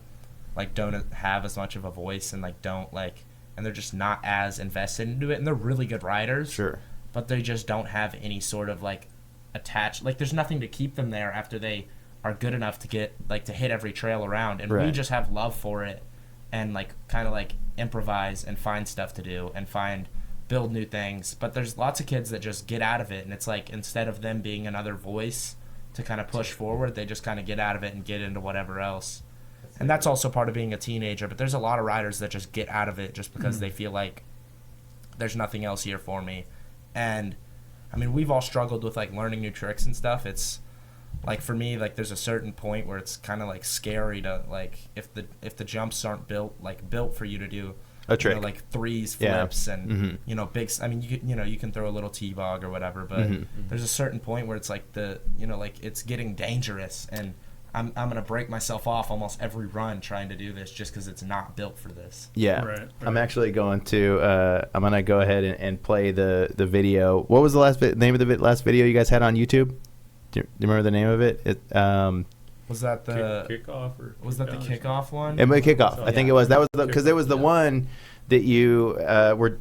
like don't have as much of a voice and like don't like, and they're just not as invested into it, and they're really good riders. Sure. But they just don't have any sort of like attached, like there's nothing to keep them there after they are good enough to get like to hit every trail around, and we just have love for it and like kind of like improvise and find stuff to do and build new things. But there's lots of kids that just get out of it, and it's like instead of them being another voice to kind of push forward, they just kind of get out of it and get into whatever else. And that's also part of being a teenager, but there's a lot of riders that just get out of it just because they feel like there's nothing else here for me. And I mean, we've all struggled with like learning new tricks and stuff. It's like for me, like there's a certain point where it's kind of like scary to like if the jumps aren't built for you to do a trick, like threes, flips, and big. I mean, you can throw a little T-bog or whatever, but there's a certain point where it's like like it's getting dangerous, and I'm gonna break myself off almost every run trying to do this just because it's not built for this. Yeah, right. I'm actually going to I'm gonna go ahead and play the video. What was the name of the last video you guys had on YouTube? Do you remember the name of it? Was that the kickoff, or was that the kickoff one? It was kickoff. I think it was. That was because it was the one that you were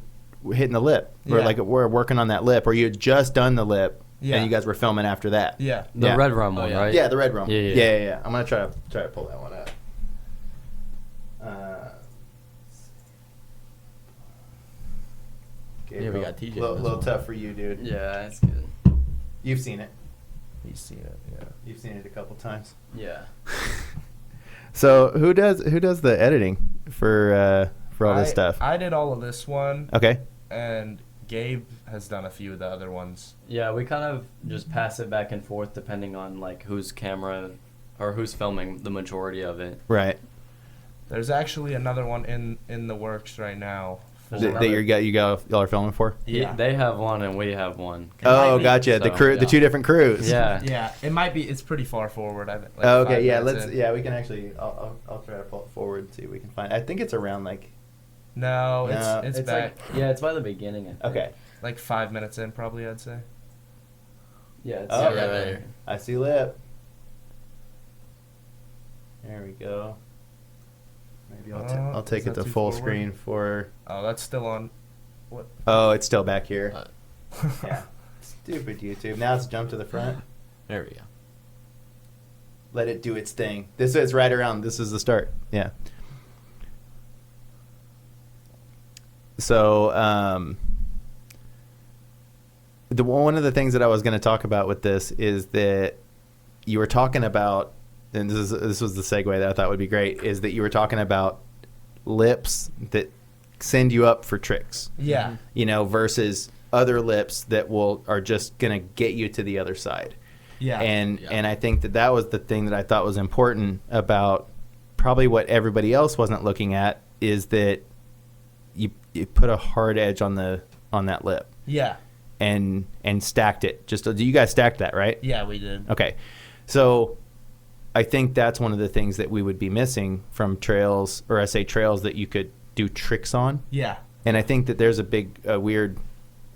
hitting the lip, or like we're working on that lip, or you had just done the lip, Yeah. And you guys were filming after that. Yeah. The Yeah. Red Rum Oh, one, yeah. right? Yeah, the red rum. Yeah, yeah. Yeah. I'm gonna try to pull that one up. Yeah, we got TJ in Little, this little one. tough for you, dude. Yeah, that's good. You've seen it. He's seen it. Yeah. You've seen it a couple times. Yeah. So who does the editing for all this stuff? I did all of this one, Okay. and Gabe has done a few of the other ones. Yeah, we kind of just pass it back and forth depending on like whose camera or who's filming the majority of it. Right. There's actually another one in the works right now. for- That y'all are filming for? Yeah. They have one and we have one. Oh, might be. gotcha. The So, crew, the yeah. two different crews. Yeah. Yeah, it might be. It's pretty far forward. I think. Like Oh, okay. 5 Yeah. minutes Let's. in. Yeah. We can actually. I'll try to pull it forward and see if we can find. I think it's around like. No, No, it's back Like, yeah, it's by the beginning. I think. Okay. like 5 minutes in, probably. I'd say. Yeah, it's Oh, right yeah. there. I see lip. There we go. Maybe I'll take is it that to too full forward? screen for. Oh, that's still on. What? Oh, it's still back here. Uh, Yeah. Stupid YouTube. Now it's jumped to the front. There we go. Let it do its thing. This is right around. This is the start. Yeah. So, one of the things that I was going to talk about with this is that you were talking about, and this was the segue that I thought would be great, is that you were talking about lips that send you up for tricks, Yeah. you know, versus other lips that are just going to get you to the other side. Yeah. And I think that was the thing that I thought was important about probably what everybody else wasn't looking at, is that you put a hard edge on that lip yeah. and stacked it. You guys stacked that, right? Yeah, we did. Okay. So I think that's one of the things that we would be missing from trails, or I say trails that you could do tricks on. Yeah. And I think that there's a weird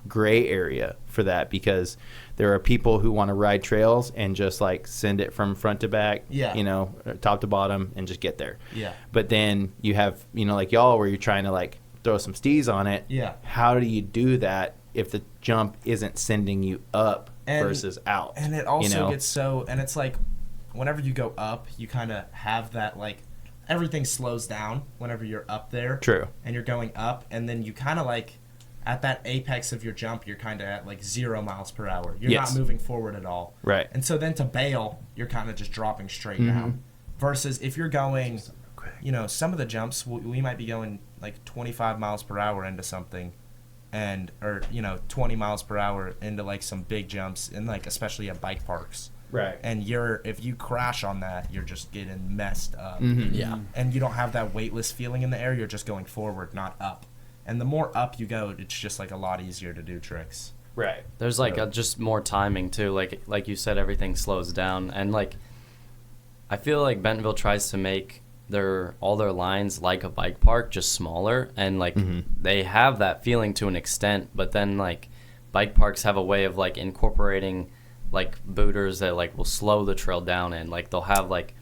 gray area for that, because there are people who want to ride trails and just like send it from front to back, Yeah. you know, top to bottom, and just get there. Yeah. But then you have, you know, like y'all, where you're trying to like throw some steez on it. Yeah. How do you do that if the jump isn't sending you up versus out? And it also you know? gets and it's like whenever you go up, you kind of have that like everything slows down whenever you're up there. True. And you're going up, and then you kind of like at that apex of your jump, you're kind of at like 0 miles per hour. You're Yes. not moving forward at all. Right. And so then to bail, you're kind of just dropping straight Mhm. down. Versus if you're going, you know, some of the jumps we might be going like 25 miles per hour into something, or you know 20 miles per hour into like some big jumps in like especially at bike parks. Right. And if you crash on that, you're just getting messed up. Mhm. Yeah. And you don't have that weightless feeling in the air. You're just going forward, not up. And the more up you go, it's just like a lot easier to do tricks. Right. There's like So- just more timing too. Like you said, everything slows down, and like I feel like Bentonville tries to make all their lines like a bike park, just smaller, and like Mhm. they have that feeling to an extent. But then like bike parks have a way of like incorporating like booters that like will slow the trail down, and like they'll have like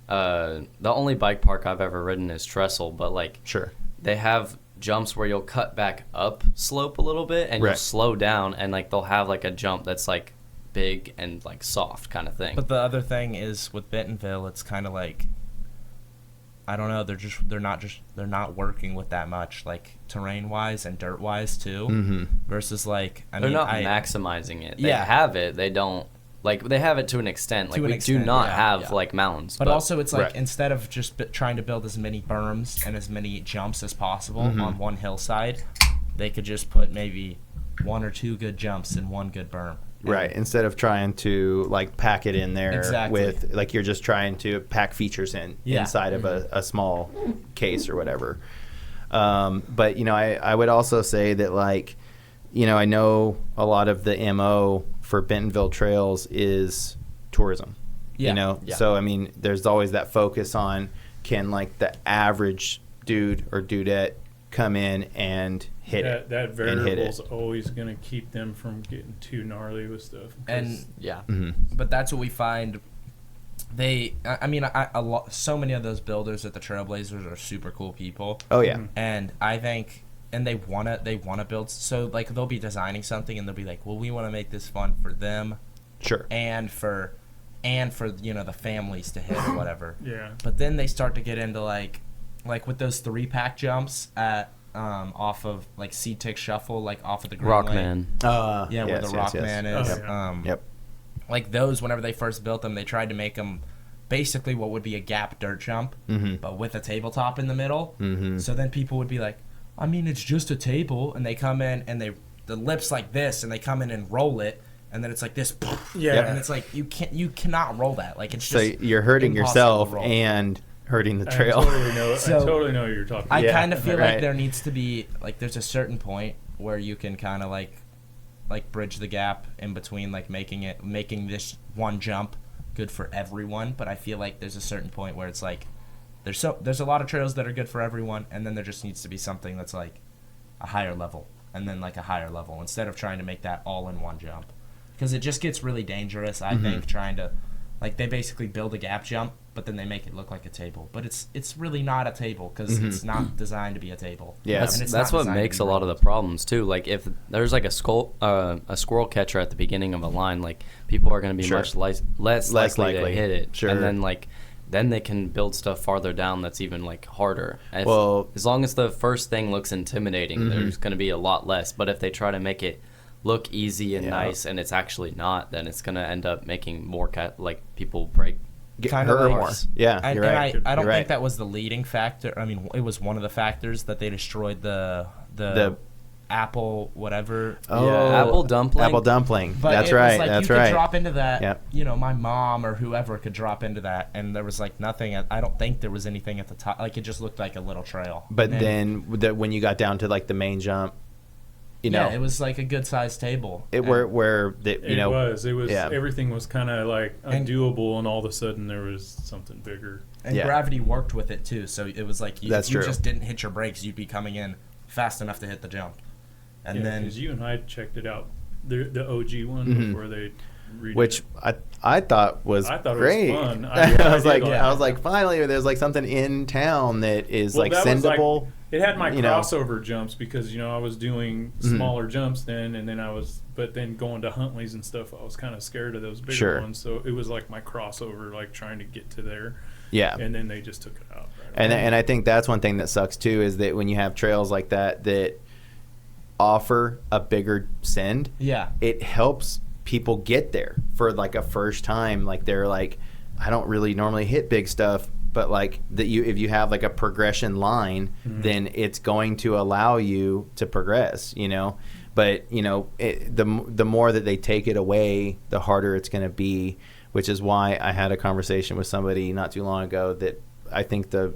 the only bike park I've ever ridden is Trestle, but like Sure. they have jumps where you'll cut back up slope a little bit and you'll Right. slow down, and like they'll have like a jump that's like big and like soft kind of thing. But the other thing is with Bentonville, it's kind of like I don't know. They're not working with that much like terrain wise and dirt wise too. Mm-hmm. Versus like they're not maximizing it. They Yeah. have it. They don't like they have it to an extent. Like To an we extent, do not yeah. have Yeah. like mountains. But also, it's like Right. instead of just trying to build as many berms and as many jumps as possible Mhm. on one hillside, they could just put maybe 1 or 2 good jumps in one good berm. And- Right. Instead of trying to like pack it in there Exactly. with like you're just trying to pack features Yeah. inside of a small case or whatever. But you know, I would also say that like, you know, I know a lot of the MO for Bentonville trails is tourism. Yeah. You know, Yeah. so I mean, there's always that focus on can like the average dude or dudette come in and hit it. That and hit variable's it. always going to keep them from getting too gnarly with stuff. 'Cause And Yeah. Mhm. but that's what we find. So many of those builders at the Trailblazers are super cool people. Oh yeah. Mhm. And I think they wanna build, so like they'll be designing something and they'll be like, well, we want to make this fun for them Sure. and for the families to hit or whatever. Yeah. But then they start to get into like with those 3-pack jumps at off of like Seed Tick Shuffle, like off of the Green Lake. Rockman. Yeah, where the Rockman is. Oh, yeah. Yep. Like those, whenever they first built them, they tried to make them basically what would be a gap dirt jump, but with a tabletop in the middle. So then people would be like, I mean, it's just a table, and they come in and the lips like this, and they come in and roll it, and then it's like this. Yeah. And it's like you cannot roll that. Like it's So just you're hurting impossible yourself to roll. and hurting the trail. I totally know. So- I totally know what you're talking I about. kind of feel right. like there needs to be like there's a certain point where you can kind of like bridge the gap in between, like making this one jump good for everyone. But I feel like there's a certain point where it's like there's a lot of trails that are good for everyone, and then there just needs to be something that's like a higher level, and then like a higher level, instead of trying to make that all in one jump, because it just gets really dangerous. I think trying to like they basically build a gap jump, but then they make it look like a table, but it's really not a table because it's not designed to be a table. Yeah. And it's That's not what designed to makes be a lot of the rolled. problems too. Like if there's like a squirrel catcher at the beginning of a line, like people are going to be Sure. much less likely to hit it. Sure. And then they can build stuff farther down that's even like harder. As long as the first thing looks intimidating, there's going to be a lot less. But if they try to make it look easy and nice and it's actually not, then it's going to end up making more people break. Get Kinda hurt like- more. Yeah, And, you're and right. I don't You're think right. that was the leading factor. I mean, it was one of the factors that they destroyed the apple whatever. Oh, Apple dumpling? Apple dumpling. But That's it right. was like That's you right. could drop into that. Yep. My mom or whoever could drop into that, and there was like nothing. I don't think there was anything at the top. Like it just looked like a little trail. But And then when you got down to like the main jump, yeah, it was like a good sized table. it And- where the, It was. yeah. Everything was kind of like And- undoable, and all of a sudden there was something bigger. And Yeah. gravity worked with it too, so it was like That's if you true. just didn't hit your brakes, you'd be coming in fast enough to hit the jump. And then because you and I checked it out, the OG one Mhm. before they redid which it. I thought was I thought it was great. fun. I was I like did I was like finally there's like something in town that is Well, like that was, like, sendable. It had my you know. crossover jumps because I was doing smaller jumps then, and then but then going to Huntley's and stuff, I was kind of scared of those bigger Sure. ones. So it was like my crossover, like trying to get to there, Yeah. and then they just took it out. Right And away. and I think that's one thing that sucks too is that when you have trails like that offer a bigger send, yeah, it helps people get there for like a first time. Like they're like, I don't really normally hit big stuff, but like that if you have like a progression line, then it's going to allow you to progress. But the more that they take it away, the harder it's going to be. Which is why I had a conversation with somebody not too long ago that I think the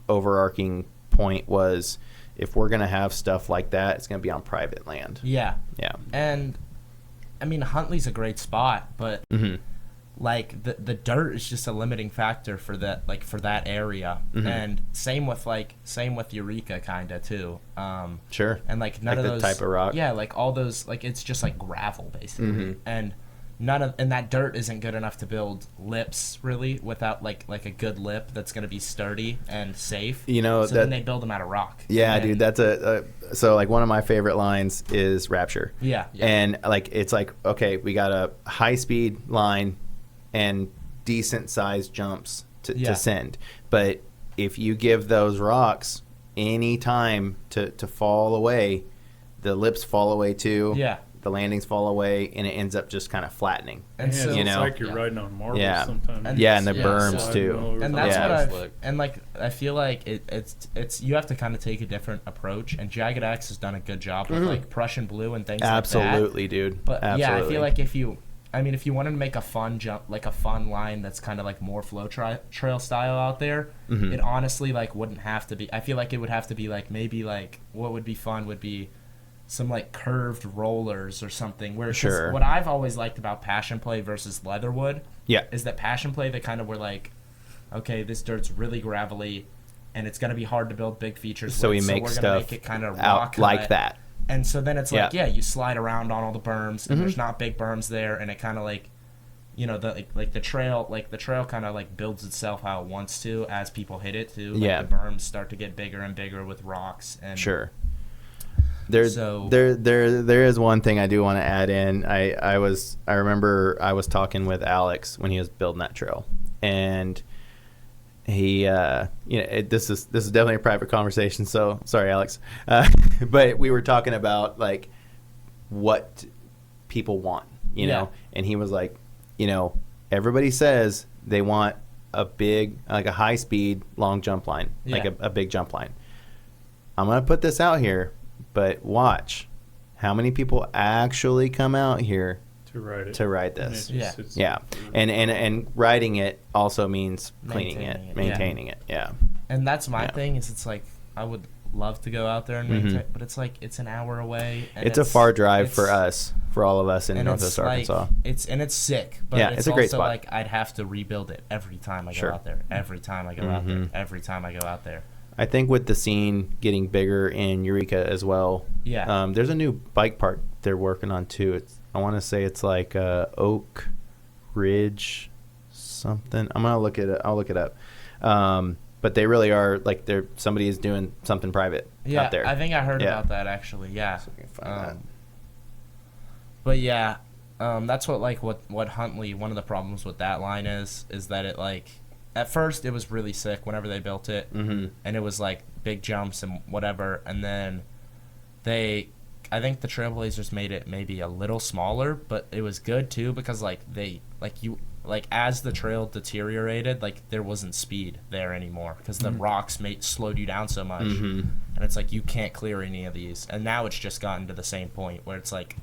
overarching point was, if we're going to have stuff like that, it's going to be on private land. yeah. Yeah. And I mean, Huntley's a great spot, but Mm-hmm. like the dirt is just a limiting factor for that area. Mhm. And same with Eureka kind of too. Sure. And like none Like of the those type of rock? Yeah, like all those, like it's just like gravel basically. Mhm. And that dirt isn't good enough to build lips really without like a good lip that's going to be sturdy and safe. So then they build them out of rock. Yeah, And then- dude, that's so like one of my favorite lines is Rapture. Yeah. And like it's like, okay, we got a high speed line and decent sized jumps to send. But if you give those rocks any time to fall away, the lips fall away too. Yeah. The landings fall away, and it ends up just kind of flattening. And Yeah, so it's know, like you're riding on marbles Yeah. sometimes. And- Yeah, and the Yeah, berms Sliding too. over And the that's Yeah. what I've, Slick. and like I feel like it's you have to kind of take a different approach, and Jagged Axe has done a good job with like Prussian blue and things Absolutely, like that. dude. But Absolutely. yeah, I feel like if you wanted to make a fun jump, like a fun line that's kind of like more flow trail style out there, Mhm. it honestly like wouldn't have to be. I feel like it would have to be like maybe like what would be fun would be some like curved rollers or something. Where 'cause Sure. what I've always liked about Passion Play versus Leatherwood Yeah. is that Passion Play they kind of were like, okay, this dirt's really gravelly, and it's gonna be hard to build big features. So with, we make we're stuff gonna make it kind of out rock like cut. that. And so then it's like, Yeah. yeah, you slide around on all the berms, and Mhm. there's not big berms there, and it kind of like, the trail kind of like builds itself how it wants to as people hit it too. Like Yeah. the berms start to get bigger and bigger with rocks, and Sure. There So there is one thing I do want to add in. I remember I was talking with Alex when he was building that trail, and he this is definitely a private conversation, so sorry, Alex. But we were talking about like what people want, you know, and he was like, everybody says they want a big, like a high speed long jump line, like a big jump line. I'm gonna put this out here, but watch how many people actually come out here to ride it. to ride this. Yeah. And riding it also means cleaning Maintaining it, it, maintaining it. Yeah. And that's my Yeah. thing is it's like I would love to go out there and maintain, but it's like it's an hour away. And It's a far drive it's- for us, for all of us in and Northwest it's like, Arkansas. It's sick, but Yeah, it's it's a great also spot. like I'd have to rebuild it every time I go Sure. out there. Every time I go out there. Mhm. Every time I go out there. I think with the scene getting bigger in Eureka as well, Yeah. there's a new bike park they're working on too. I want to say it's like Oak Ridge something. I'll look it up. But they really are like somebody is doing something private Yeah, out there. I think I heard Yeah. about that actually. Yeah. So we can find that. But yeah, that's what Huntley. One of the problems with that line is that it like at first it was really sick whenever they built it, Mhm. and it was like big jumps and whatever, and then I think the Trailblazers made it maybe a little smaller, but it was good too because as the trail deteriorated, like there wasn't speed there anymore because the rocks slowed you down so much, Mhm. and it's like you can't clear any of these. And now it's just gotten to the same point where it's like,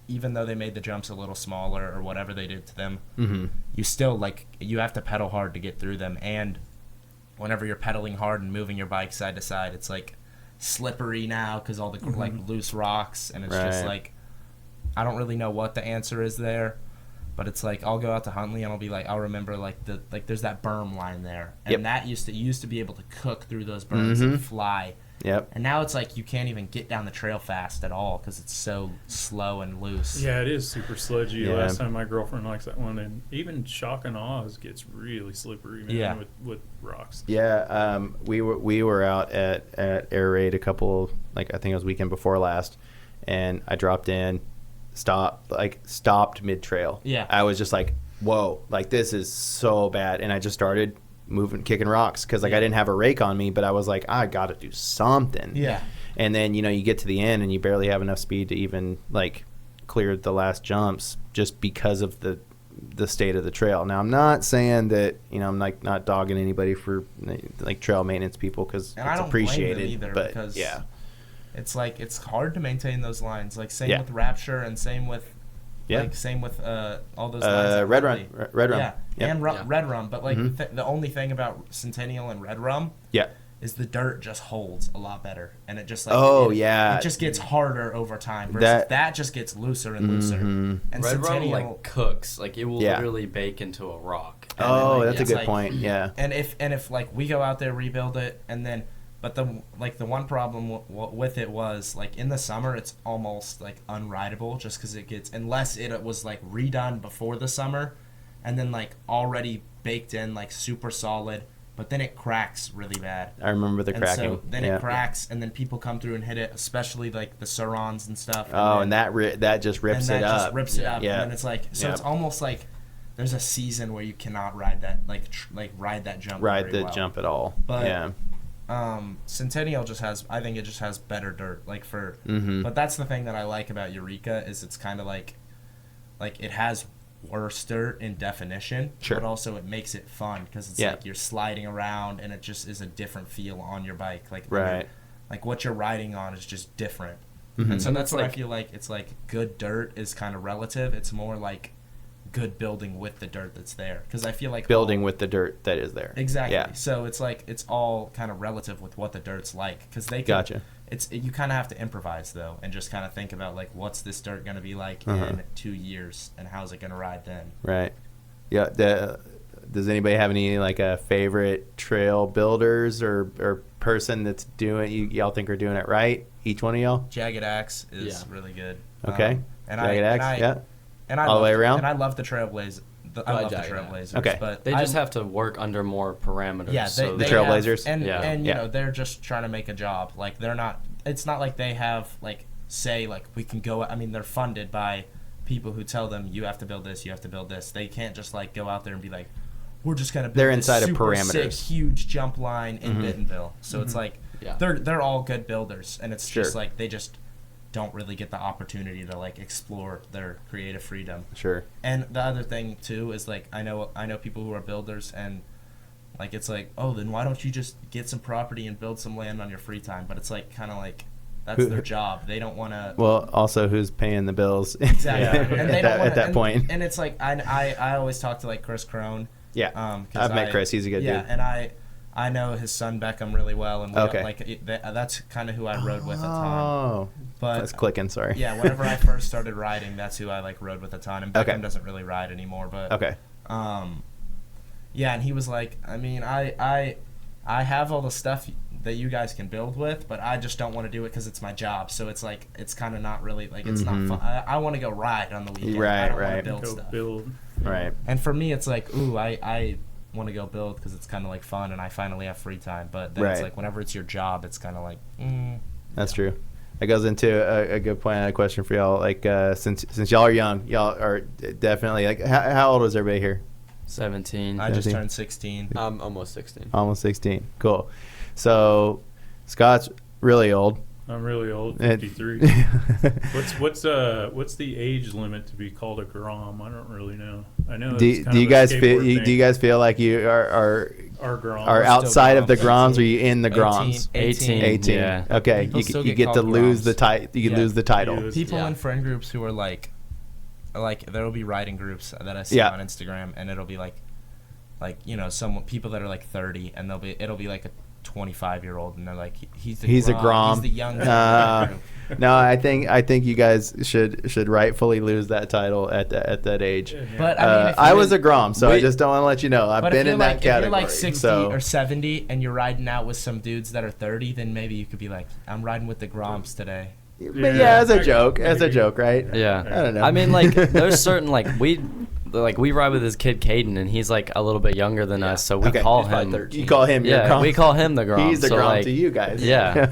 even though they made the jumps a little smaller or whatever they did to them, Mhm. you still you have to pedal hard to get through them. And whenever you're pedaling hard and moving your bike side to side, it's like slippery now because all the like loose rocks, and it's just Right. like I don't really know what the answer is there. But it's like I'll go out to Huntley and I'll be like I'll remember there's that berm line there, and Yep. that you used to be able to cook through those berms and fly, Yep. and now it's like you can't even get down the trail fast at all because it's so slow and loose. Yeah, it is super sludgy. Yeah. Last time my girlfriend likes that one, and even Shock and Oz gets really slippery, man, Yeah. with rocks. Yeah, we were out at Air Raid I think it was weekend before last, and I dropped in, stopped mid trail. Yeah. I was just like, whoa, like this is so bad, and I just started kicking rocks because I didn't have a rake on me, but I was like, I got to do something. Yeah. And then you get to the end and you barely have enough speed to even like clear the last jumps just because of the state of the trail. Now I'm not saying that I'm like not dogging anybody for like trail maintenance people because And I it's don't blame them appreciated either but because yeah, it's like it's hard to maintain those lines. Like same Yeah. with Rapture and same with Yeah. all those lines. at Red Huntley. Rum, Yeah, Yep. and Yeah. Red Rum. But like Mhm. the only thing about Centennial and Red Rum yeah. is the dirt just holds a lot better, and it just Yeah. it just gets harder over time. Versus That- that just gets looser and looser. Mhm. And Red rum Centennial, like cooks, like it will Yeah. literally bake into a rock. And Oh, then, like, that's a it's good like- point. Yeah. and if like we go out there rebuild it and then but the one problem with it was like in the summer it's almost like unrideable just because it gets, unless it was like redone before the summer and then like already baked in like super solid, but then it cracks really bad. I remember the And cracking. so then Yeah. it cracks, and then people come through and hit it, especially like the Surons and stuff. Oh, then- and that just rips and it that up. just rips it up. Yeah. And then it's like, so Yep. it's almost like there's a season where you cannot ride that, ride that jump. Ride very the well. jump at all. But- yeah. Centennial I think it just has better dirt, Mhm. but that's the thing that I like about Eureka is it's kind of like it has worse dirt in definition, Sure. but also it makes it fun because it's Yeah. like you're sliding around and it just is a different feel on your bike. Like Right. like what you're riding on is just different. Mhm. And so And that's it's what I like- feel like. It's like good dirt is kind of relative. It's more like good building with the dirt that's there because I feel like Building with the dirt that is there. exactly. Yeah. So it's like it's all kind of relative with what the dirt's like because they can, Gotcha. you kind of have to improvise though and just kind of think about like what's this dirt going to be like Uh-huh. in 2 years and how's it going to ride then. Right. Yeah. Does anybody have any like favorite trail builders or person that's doing y'all think are doing it right? Each one of y'all. Jagged Axe is Yeah. really good. Okay. And Jagged Axe, yeah. And I All the love way around? And I love the Trailblazers. I like love the Jagged Axe. Trailblazers. Okay. But They just have to work under more parameters. Yeah, so The they Trailblazers? have, and Yeah. and Yeah. you know they're just trying to make a job. Like they're not. It's not like they have like say like we can go. I mean, they're funded by people who tell them you have to build this, you have to build this. They can't just like go out there and be like, we're just gonna build They're this inside of super parameters. sick, huge jump line in Bentonville. So it's like Yeah. they're all good builders, and it's just Sure. like they just don't really get the opportunity to like explore their creative freedom. Sure. And the other thing too is like I know people who are builders, and like it's like, oh, then why don't you just get some property and build some land on your free time? But it's like kind of like that's their job. They don't want to. Well, also, who's paying the bills? Exactly. And they at don't that, wanna, at that and, point. And it's like I always talk to like Chris Crone. Yeah. 'cause I've met Chris. He's a good yeah, dude. and I know his son Beckham really well, and we Okay. like that's kind of who I rode with a ton. Oh, But that's clicking. Sorry. yeah, whenever I first started riding, that's who I like rode with a ton. And Beckham Okay. doesn't really ride anymore, but Okay. yeah, and he was like, I mean, I have all the stuff that you guys can build with, but I just don't want to do it because it's my job. So it's like it's kind of not really like it's not fun. I want to go ride on the weekend. Right, I don't right. want to build Go stuff. build. Right. And for me, it's like, ooh, I want to go build because it's kind of like fun, and I finally have free time. But then it's Right. like whenever it's your job, it's kind of like, That's true. That goes into a good point. I had a question for y'all. Like, since y'all are young, y'all are definitely like. How old was everybody here? 17. I just 17. turned 16. I'm almost 16. Almost 16. Cool. So, Scott's really old. I'm really old, And- 53. What's the age limit to be called a grom? I don't really know. I know. do, it's kind do you of a guys feel? skateboard Do thing. you guys feel like you are Our grom? outside of the Groms. Groms? Or are you in the Groms? 18. 18. Yeah. Okay. People You, still you get get to called lose Groms. the title. You Yeah. lose the title. You People Yeah. in friend groups who are like there will be riding groups that I see Yeah. on Instagram, and it'll be like you know, some people that are like 30, and it'll be like a 25-year-old, and they're like he's a Grom. he's the young guy in the group. No, I think you guys should rightfully lose that title at that age. But I mean, if I you're- was a Grom, so I we- just don't want to let you know. I've But been if in you're that like, category. if you're like 60 so. or 70 and you're riding out with some dudes that are 30, then maybe you could be like, I'm riding with the Groms today. But yeah, as a I- joke, maybe. right? Yeah. I don't know. I mean, like, there's certain, like, we ride with this kid, Caden, and he's, like, a little bit younger than us, so we Okay. call He's probably him. 13. You call him your Yeah, Grom. we call him the Grom. He's the so, Grom like, to you guys. Yeah.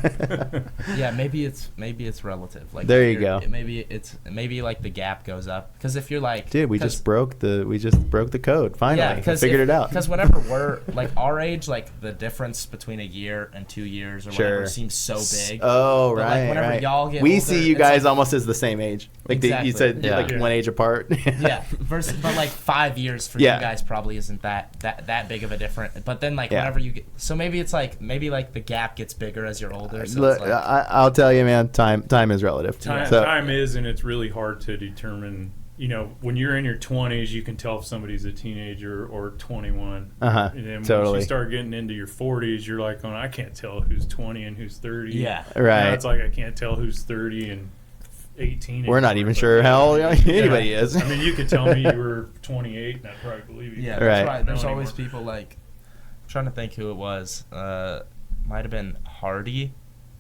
Yeah, maybe it's relative. Like There if you you're- go. Maybe like the gap goes up because if you're like, Dude, we just broke the code. Finally, we figured it out. Because whenever we're like our age, like the difference between a year and 2 years or whatever Sure. seems so big. Oh, But, like, right, whenever right. y'all get we older, see you it's guys like- almost as the same age. Like you Exactly. said, Yeah. like Yeah. 1 age apart. Yeah, but like 5 years for Yeah. you guys probably isn't that big of a difference. But then like Yeah. whenever you get, so maybe it's like the gap gets bigger as you're older. So Look, it's like, I'll tell you, man. Time is relative. Time, So- time is, and it's really hard to determine. You know, when you're in your 20s, you can tell if somebody's a teenager or 21. Uh-huh, And then once totally. you start getting into your 40s, you're like, oh, I can't tell who's 20 and who's 30. yeah. Right. Now it's like I can't tell who's 30 and 18. We're not anymore, even but sure yeah. how old anybody is. I mean, you could tell me you were 28, and I'd probably believe you. Yeah, Right. that's right. There's No always anymore. people like I'm trying to think who it was. Might have been Hardy.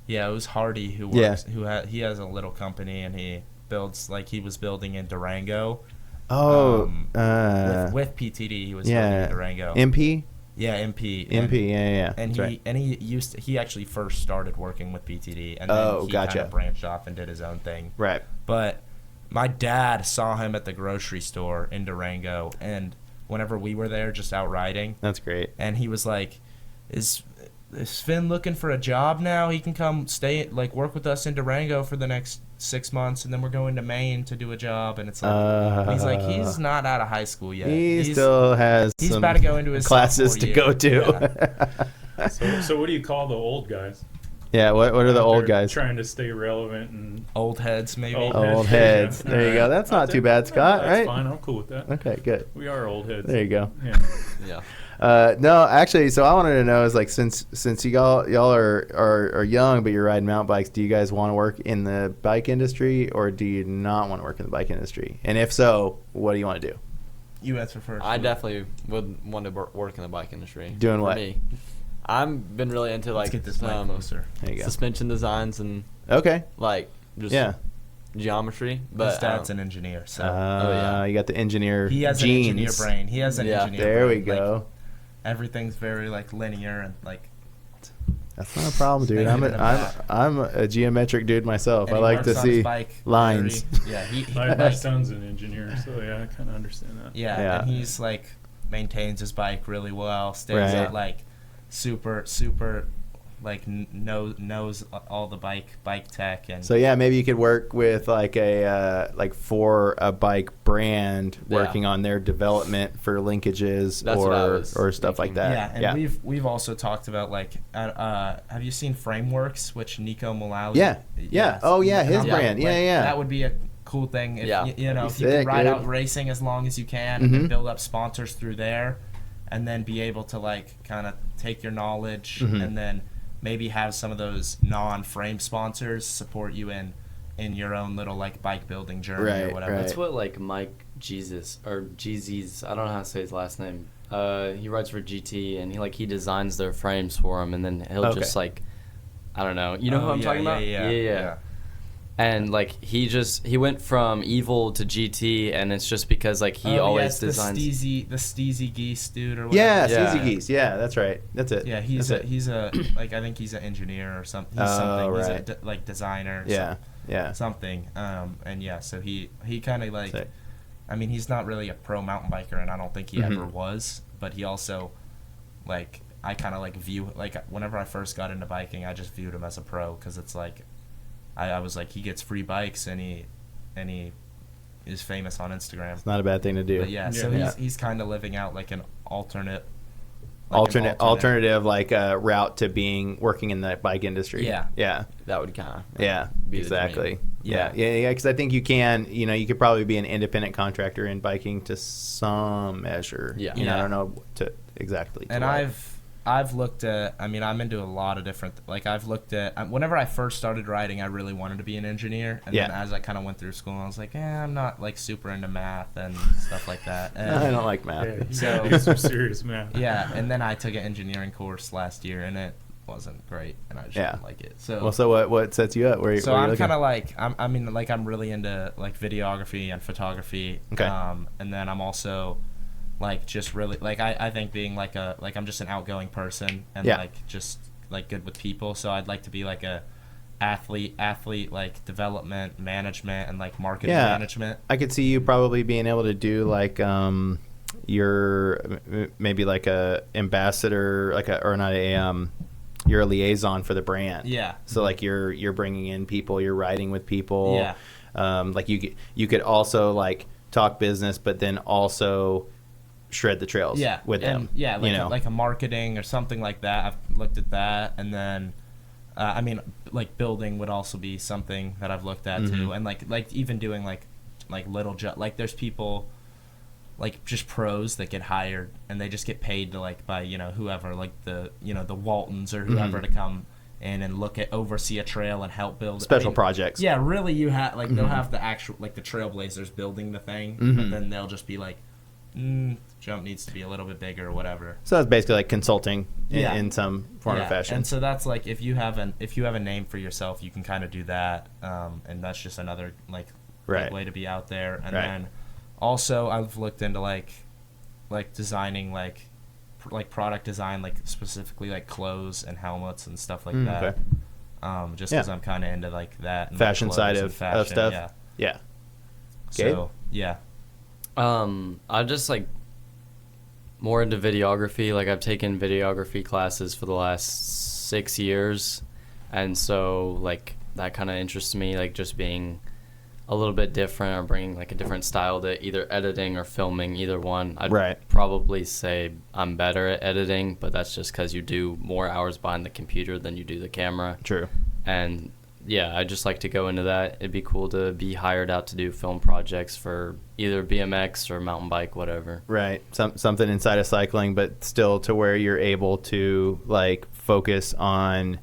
Yeah, it was Hardy who works. Yeah. He has a little company and he builds like he was building in Durango. Oh, With PTD, he was yeah. building in Durango. MP, yeah, MP. MP, yeah. And That's right. he actually first started working with PTD and then Oh, he gotcha. kind of branched off and did his own thing. Right. But my dad saw him at the grocery store in Durango, and whenever we were there just out riding, That's great. and he was like, "Is Finn looking for a job now? He can come work with us in Durango for the next 6 months, and then we're going to Maine to do a job." And it's like he's like he's not out of high school yet. He He's- still has he's some about to go into his classes sophomore to go year. to. So what do you call the old guys? Yeah. What are the old They're guys? trying to stay relevant and Old heads, maybe. Old heads. Yeah. There you go. That's not too bad, Scott. That's Right? fine. I'm cool with that. Okay. Good. We are old heads. There you go. Yeah. Yeah. No, actually, so I wanted to know is like since y'all are young, but you're riding mountain bikes, do you guys want to work in the bike industry or do you not want to work in the bike industry? And if so, what do you want to do? You answer first. I definitely would want to work in the bike industry. Doing for what? Me. I've been really into Let's like get this mic closer. There you go. suspension designs and Okay. like just Yeah. geometry. But His dad's an engineer, so yeah. You got the engineer he has genes. an engineer brain. He has an Yeah. engineer There we brain. Like, go. everything's very like linear and like That's not a problem, dude. Make it in the back. I'm a geometric dude myself. And I he like works to on his see bike lines. Yeah, My like, son's an engineer, so yeah, I kind of understand that. yeah, and he's like maintains his bike really well. Stays Right. at like super like knows all the bike tech and So yeah, maybe you could work with like a for a bike brand, working on their development for linkages That's what I was or stuff like thinking. that. yeah, and we've also talked about like have you seen Frameworks, which Nico Malawi? Yeah. Oh yeah, his I'm brand. like, Yeah. That would be a cool thing if Yeah. you know, That'd if be you sick, could ride dude. out racing as long as you can and Mhm. then build up sponsors through there, and then be able to like kind of take your knowledge Mhm. and then maybe have some of those non-frame sponsors support you in your own little like bike building journey or Right, whatever. right. That's what like Mike Jesus or Jeezy's, I don't know how to say his last name. He rides for GT and he designs their frames for him, and then he'll Okay. just like, I don't know. You know who I'm talking about? Yeah. And like he went from Evil to GT, and it's just because like he always it's designs. the Steezy Geese dude or whatever. Yeah, Yeah. Steezy Geese. Yeah, that's right. That's it. Yeah, he's a like I think he's an engineer or something. He's Oh, something. He's right. a like designer. Yeah. Yeah. Something. And yeah, so he kind of like, Sick. I mean, he's not really a pro mountain biker, and I don't think he Mhm. ever was. But he also, like, I kind of like view like whenever I first got into biking, I just viewed him as a pro because it's like, I was like he gets free bikes and he is famous on Instagram. It's not a bad thing to do. But yeah, so Yeah. he's kind of living out like an alternative like route to working in the bike industry. Yeah. Yeah. That would kind of Yeah, be the exactly. dream. Yeah, because I think you could probably be an independent contractor in biking to some measure. Yeah. I don't know exactly. And I've looked at, I mean, I'm into a lot of different, like I've looked at, whenever I first started riding, I really wanted to be an engineer. And then as I kind of went through school, I was like, I'm not like super into math and stuff like that. And I don't like math. Yeah, you So- gotta do some serious math. yeah, and then I took an engineering course last year and it wasn't great and I just didn't like it. So, Well, so what sets you up? Where so where you I'm looking? kind of like, I'm really into like videography and photography. Okay. And then I'm also like just really like I think being like I'm just an outgoing person and like just like good with people, so I'd like to be like a athlete like development management and like marketing management. I could see you probably being able to do like your maybe like a ambassador, you're a liaison for the brand. Yeah. So like you're bringing in people, you're riding with people. Yeah. Like you could also like talk business, but then also shred the trails with them. Yeah, like a marketing or something like that. I've looked at that, and then I mean, like building would also be something that I've looked at too, and like even doing like little like there's people like just pros that get hired and they just get paid to like by whoever, like the the Waltons or whoever to come in and oversee a trail and help build special projects. Yeah, really, you have like they'll have the actual like the trailblazers building the thing, but then they'll just be like, jump needs to be a little bit bigger or whatever. So that's basically like consulting in some form or fashion. And so that's like if you have a name for yourself, you can kind of do that, and that's just another like way to be out there. And then also I've looked into like designing like product design, like specifically like clothes and helmets and stuff like that. Okay. Just because I'm kind of into like that and fashion like side clothes of and fashion, stuff. Yeah. So yeah. I'm just like more into videography. Like I've taken videography classes for the last 6 years, and so like that kind of interests me, like just being a little bit different or bringing like a different style to either editing or filming, either one. I'd probably say I'm better at editing, but that's just because you do more hours behind the computer than you do the camera. True. And yeah, I just like to go into that. It'd be cool to be hired out to do film projects for either BMX or mountain bike, whatever. Right. Something inside of cycling, but still to where you're able to like focus on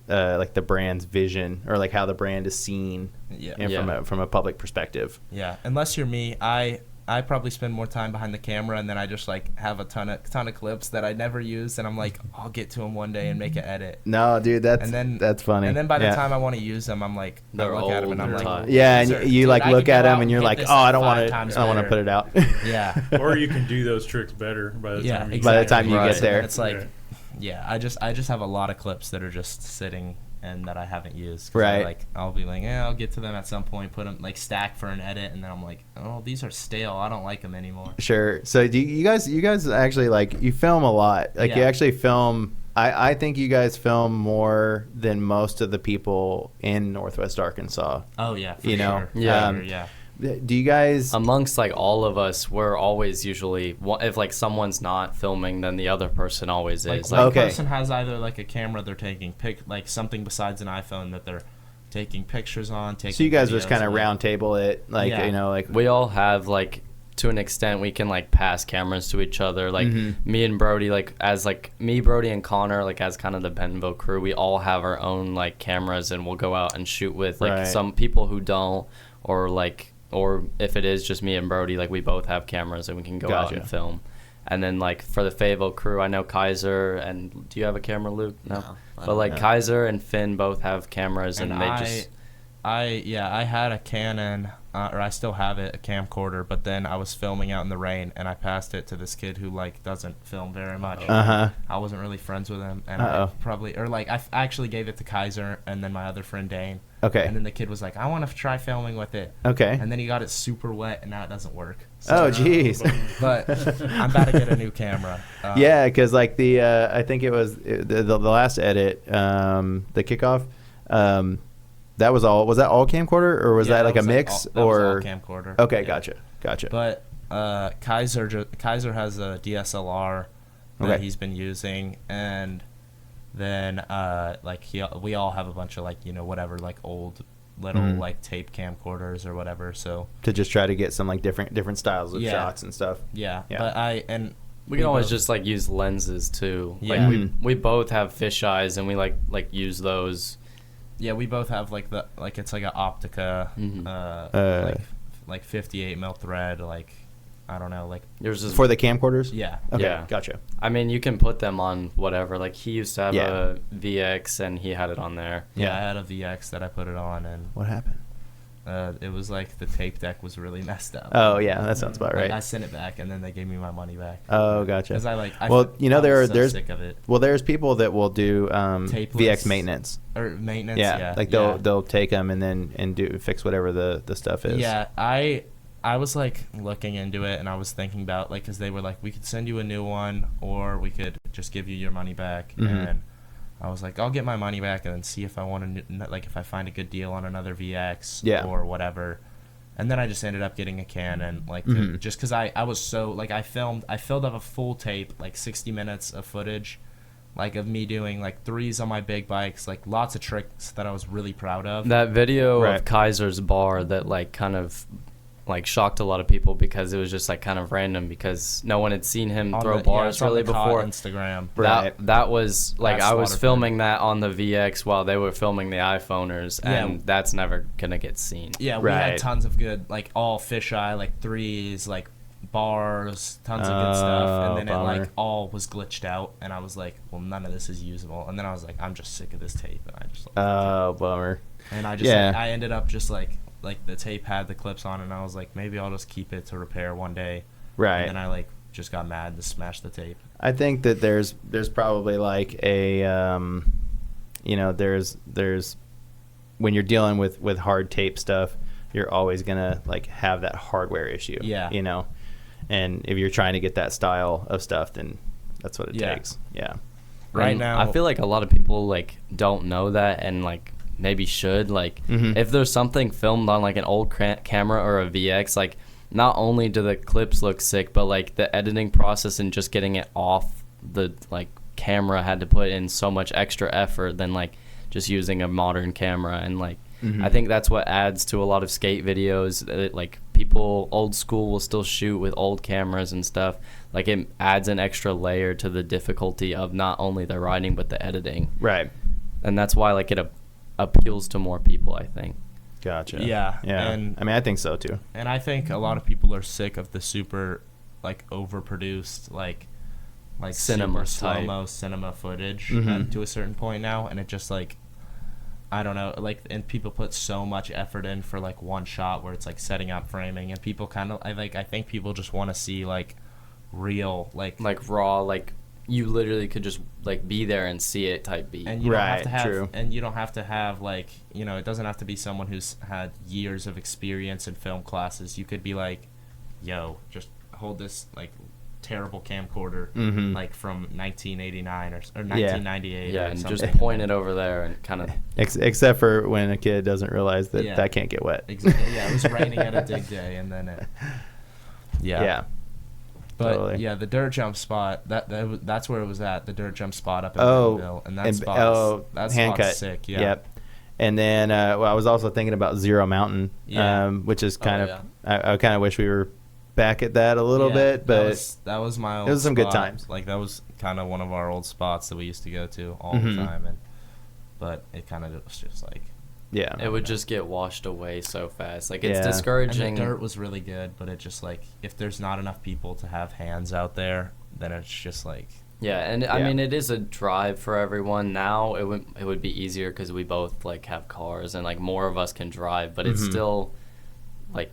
like the brand's vision or like how the brand is seen from a public perspective. Yeah. Unless you're me, I probably spend more time behind the camera, and then I just like have a ton of clips that I never use, and I'm like, I'll get to them one day and make an edit. No, dude, that's funny. And then by the time I want to use them, I'm like, I look at them and I'm like, and you like look at them and you're like, oh, I don't want to put it out. Yeah. Or you can do those tricks better by the time. By the time you get there, it's like, Yeah, I just have a lot of clips that are just sitting and that I haven't used. 'Cause Right. I'll be like, yeah, I'll get to them at some point, put them like stack for an edit, and then I'm like, oh, these are stale. I don't like them anymore. Sure. So do you guys actually like you film a lot? Like you Yeah. actually film. I think you guys film more than most of the people in Northwest Arkansas. Oh yeah, for You know, sure. yeah. Yeah. Do you guys? Amongst like all of us, we're always usually if like someone's not filming, then the other person always Like is. one Like, Okay. person has either like a camera they're taking like something besides an iPhone that they're taking pictures on. Taking So you guys videos just kind of with. round table it, like Yeah. you know, like we all have like to an extent we can like pass cameras to each other. Like me and Brody, like as like me, Brody, and Connor, like as kind of the Bentonville crew, we all have our own like cameras, and we'll go out and shoot with like Right. some people who don't, or if it is just me and Brody, like we both have cameras and we can go out Gotcha. and film. And then like for the Fayetteville crew, I know Kaiser and do you have a camera, Luke? No, I But don't like know. Kaiser and Finn both have cameras, and, And they I just had a Canon, or I still have it, a camcorder. But then I was filming out in the rain, and I passed it to this kid who like doesn't film very much. Uh-huh. I wasn't really friends with him, and Uh-oh. I actually gave it to Kaiser, and then my other friend Dane. Okay. And then the kid was like, I want to try filming with it. Okay. And then he got it super wet, and now it doesn't work. Oh, jeez. But I'm about to get a new camera. Yeah, because like the I think it was the last edit, the kickoff. That was all. Was that all camcorder, or was Yeah, that like a was mix, that was or all camcorder? Okay, Yeah. gotcha. But Kaiser has a DSLR that Okay. he's been using, and then we all have a bunch of like whatever like old little Mhm. like tape camcorders or whatever. So To just try to get some like different styles of Yeah. shots and stuff. yeah, Yeah. but we can always both- just like use lenses too. Yeah. Like Mhm. we both have fisheyes and we like use those. yeah, we both have like it's like an Optica Mhm. like 58 mil thread, like I don't know, like Yours is For the camcorders. yeah. Okay, Yeah. gotcha. I mean, you can put them on whatever. Like he used to have Yeah. a VX and he had it on there. Yeah, Yeah. I had a VX that I put it on, and What happened? it was like the tape deck was really messed up. Oh yeah, that sounds about Like, right. I sent it back, and then they gave me my money back. Oh, gotcha. Because I Well, you know, I was so there's sick of it. well, there's people that will do Tapeless. VX maintenance. Or maintenance. Yeah, like they'll take them and then fix whatever the stuff is. Yeah, I was like looking into it, and I was thinking about like, because they were like, we could send you a new one, or we could just give you your money back. Mhm. And I was like, I'll get my money back, and then see if I want to like if I find a good deal on another VX Yeah. or whatever. And then I just ended up getting a Canon, like Mhm. just because I was so like I filled up a full tape, like 60 minutes of footage, like of me doing like threes on my big bikes, like lots of tricks that I was really proud of. That video Right. of Kaiser's bar that like kind of like shocked a lot of people because it was just like kind of random because no one had seen him On throw the- bars it's on really the COD before. Instagram. Right. That was like That's I was Slaughterford. filming that on the VX while they were filming the iPhoners, and Yeah. that's never gonna get seen. Yeah, we Right. had tons of good, like all fisheye, like threes, like bars, tons of good stuff, Oh, and then it bummer. like all was glitched out, and I was like, well, none of this is usable, and then I was like, I'm just sick of this tape, and I just like, Oh, bummer. and I just yeah. like, I ended up just like the tape had the clips on it, and I was like, maybe I'll just keep it to repair one day, Right. and then I like just got mad to smash the tape. I think that there's probably like a there's when you're dealing with hard tape stuff, you're always gonna like have that hardware issue. Yeah. And if you're trying to get that style of stuff, then that's what it Yeah. takes. Yeah. Right And now, I feel like a lot of people like don't know that and like maybe should like Mhm. if there's something filmed on like an old camera or a VX, like not only do the clips look sick, but like the editing process and just getting it off the like camera had to put in so much extra effort than like just using a modern camera. And like Mhm. I think that's what adds to a lot of skate videos. Like people old school will still shoot with old cameras and stuff. Like it adds an extra layer to the difficulty of not only the riding but the editing, Right. and that's why like it appeals to more people, I think. Gotcha. Yeah, Yeah. and- I mean, I think so too. and I think a lot of people are sick of the super like overproduced like Cinema super type. slow-mo cinema footage Mhm. to a certain point now, and it just like I don't know, like, and people put so much effort in for like one shot where it's like setting up framing, and people kind of I think people just want to see like real like Like raw, like you literally could just like be there and see it type beat. And you don't have Right, to have, true. and you don't have to have like, you know, it doesn't have to be someone who's had years of experience in film classes. You could be like, yo, just hold this like terrible camcorder, Mhm. like from 1989 or 1998. Yeah, or and something. just point it over there and kind of. Except for when a kid doesn't realize that Yeah. that can't get wet. Exactly. Yeah, it was raining at a dig day, and then it. Yeah. Yeah. But Totally. yeah, the dirt jump spot that's where it was at, the dirt jump spot up in Oh, Bentonville, and that and- spot that hand spot's cut. sick. Yeah. Yep. And then well, I was also thinking about Zero Mountain, Yeah. which is Oh, kind of yeah. I kind of wish we were back at that a little Yeah, bit, but that was my old was some good spot. times. Like that was kind of one of our old spots that we used to go to all Mhm. the time, but it kind of was just like, yeah. It would just get washed away so fast. Like, it's Yeah. and discouraging. the dirt was really good, but it just like, if there's not enough people to have hands out there, then it's just like, Yeah, and I Yeah. mean, it is a drive for everyone. Now it would be easier because we both like have cars and like more of us can drive, but it's Mhm. still like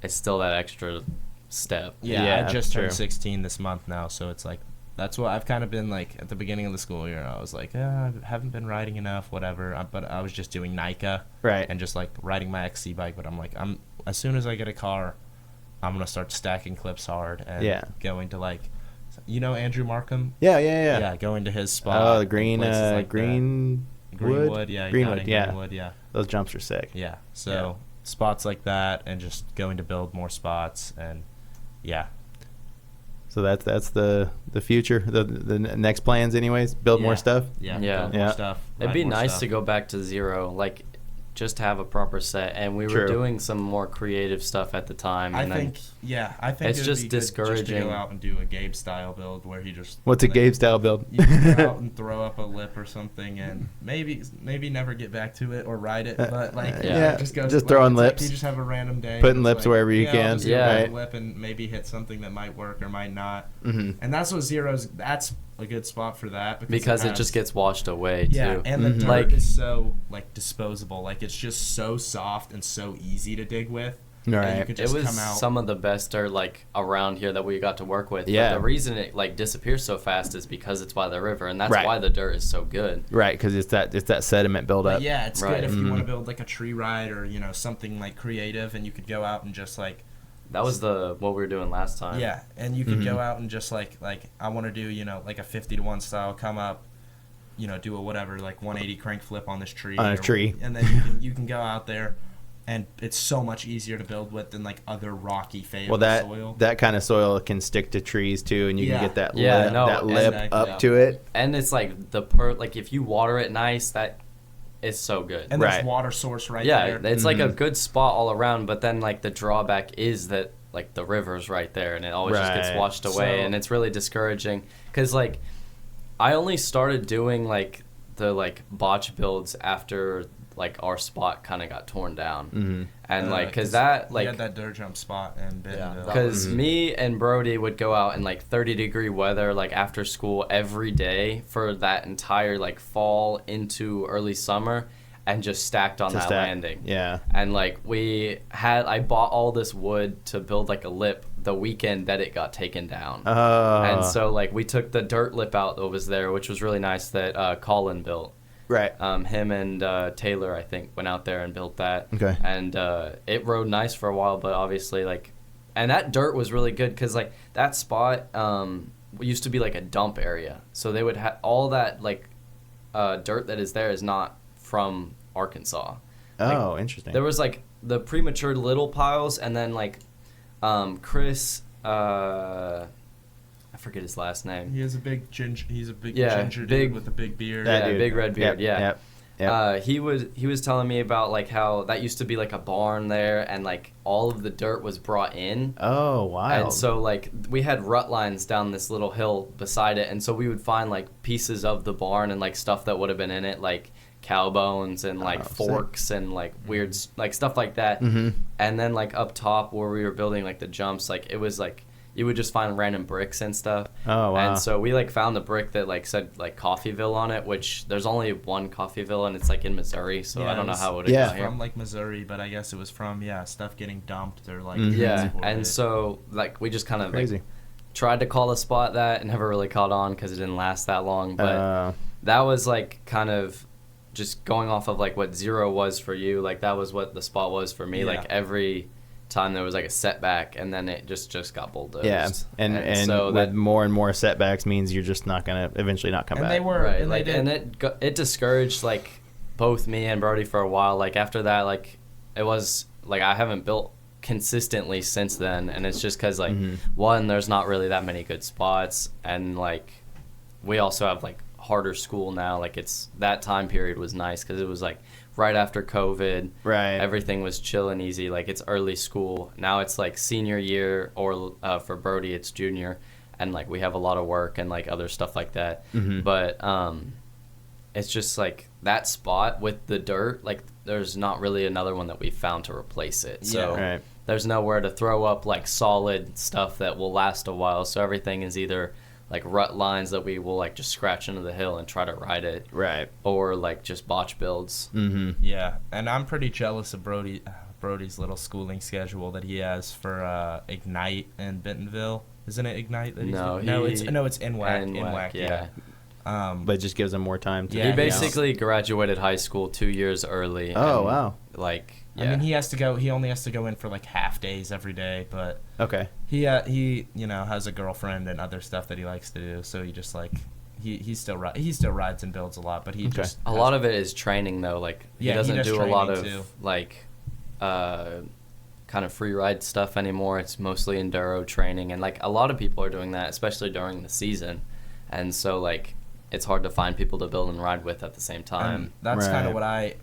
it's still that extra step. Yeah, I just true. turned 16 this month now, so it's like, that's what I've kind of been like at the beginning of the school year. I was like, I haven't been riding enough, whatever. But I was just doing NICA Right. and just like riding my XC bike. But I'm like, as soon as I get a car, I'm gonna start stacking clips hard and Yeah. going to like, you know, Andrew Markham. Yeah. Going to his spot. Oh, the and green places like that. Greenwood. Greenwood, yeah, Greenwood, down in yeah. Greenwood, yeah. Those jumps are sick. Yeah. So spots like that, and just going to build more spots, and yeah. So that's the future, the next plans, anyways. Build more Yeah. stuff. Yeah. Yeah. Build more Yeah. stuff. It'd ride be more nice stuff. to go back to zero, like just have a proper set. And we True. were doing some more creative stuff at the time. I And think it's it'd just be good just to discouraging. go out and do a Gabe style build where he just What's a like, Gabe style build? You can go out and throw up a lip or something, and maybe never get back to it or ride it, but like Yeah. just go Just throwing it's like lips. you just have a random day, Putting and it's lips wherever you I'll can. just go Yeah. with Right. a lip and maybe hit something that might work or might not, Mm-hmm. and that's what that's a good spot for that because it has- just gets washed away yeah, too. and the Mhm. dirt Like- is so like disposable, like it's just so soft and so easy to dig with. And you Right. could It just was come out. some of the best dirt like around here that we got to work with. Yeah. But the reason it like disappears so fast is because it's by the river, and that's Right. why the dirt is so good. Right, because it's that sediment But buildup. yeah, it's Right. good if you Mhm. want to build like a tree ride or something like creative, and you could go out and just like That was what we were doing last time. yeah, and you could Mhm. go out and just like I want to do like a 50-to-1 style, come up, do a whatever like 180 crank flip on this tree On a tree. and then you can go out there, and it's so much easier to build with than like other rocky Well, fayetteville soil. that kind of soil can stick to trees too, and you Yeah. can get that Yeah, lip, no, that lip exactly. up Yeah. to it. And it's like like if you water it nice, that is so good. And Right. there's water source right yeah, there. it's like a Mhm. good spot all around, but then like the drawback is that like the river's right there, and it always just gets Right. washed away, So- and it's really discouraging because like I only started doing like the like botch builds after like our spot kind of got torn down, Mm-hmm. and like because 'cause that we like had that dirt jump spot in Bentonville. because Mhm. me and Brody would go out in like 30-degree weather like after school every day for that entire like fall into early summer, and just stacked on that landing. Yeah. And like I bought all this wood to build like a lip the weekend that it got taken down. And so like we took the dirt lip out that was there, which was really nice, that Colin built. Right. Him and Taylor, I think, went out there and built that. Okay. And it rode nice for a while, but obviously like, and that dirt was really good because like that spot used to be like a dump area, so they would have all that like dirt that is there is not from Arkansas. Oh, interesting. There was like the premature little piles, and then like Chris, I forget his last name. He has a big ginger. He's a big Yeah, ginger big- dude with a big beard. That Yeah, dude. big red beard. Yep, Yeah. Yep. He was telling me about like how that used to be like a barn there, and like all of the dirt was brought in. Oh, wild. And so like we had rut lines down this little hill beside it, and so we would find like pieces of the barn and like stuff that would have been in it, like cow bones and like Oh, sick. forks and like weird like stuff like that. Mhm. And then like up top where we were building like the jumps, like it was like you would just find random bricks and stuff. Oh, wow. And so we like found the brick that like said like Coffeeville on it, which there's only one Coffeeville, and it's like in Missouri, so Yeah, I don't know it was- how it would Yeah. have It's got here. from like Missouri, but I guess it was from stuff getting dumped or like Mhm. Yeah, transported. and so like we just kind of like Crazy. tried to call a spot that and never really caught on because it didn't last that long. But that was like kind of just going off of like what 0 was for you. Like that was what the spot was for me. Yeah. Like every time there was like a setback, and then it just got bulldozed. Yeah, and so with that more and more setbacks means you're just not gonna eventually not come And back. they were, right, and like, they did. and it discouraged like both me and Brody for a while. Like after that, like it was like I haven't built consistently since then, and it's just because like one, there's not really that many good spots, and like we also have like harder school now. Like it's that time period was nice because it was like right after COVID, Right. everything was chill and easy. Like it's early school now. It's like senior year, or for Brody it's junior, and like we have a lot of work and like other stuff like that. But it's just like that spot with the dirt, like there's not really another one that we found to replace it. So Yeah. Right. there's nowhere to throw up like solid stuff that will last a while. So everything is either like rut lines that we will like just scratch into the hill and try to ride it, Right. or like just botch builds. Yeah, and I'm pretty jealous of Brody's little schooling schedule that he has for Ignite in Bentonville. Isn't it Ignite that he's No, it's NWAC. NWAC, yeah. But it just gives them more time to. Yeah, He basically graduated high school 2 years early. Oh, and, wow. Like, yeah. I mean, he only has to go in for like half days every day, but Okay. he has a girlfriend and other stuff that he likes to do, so he just like he still rides and builds a lot, but he Okay. just A lot of it is training though. Like Yeah, he doesn't does do a lot of training, too. like kind of free ride stuff anymore. It's mostly enduro training, and like a lot of people are doing that, especially during the season. And so like it's hard to find people to build and ride with at the same time. And that's kind Right. of what I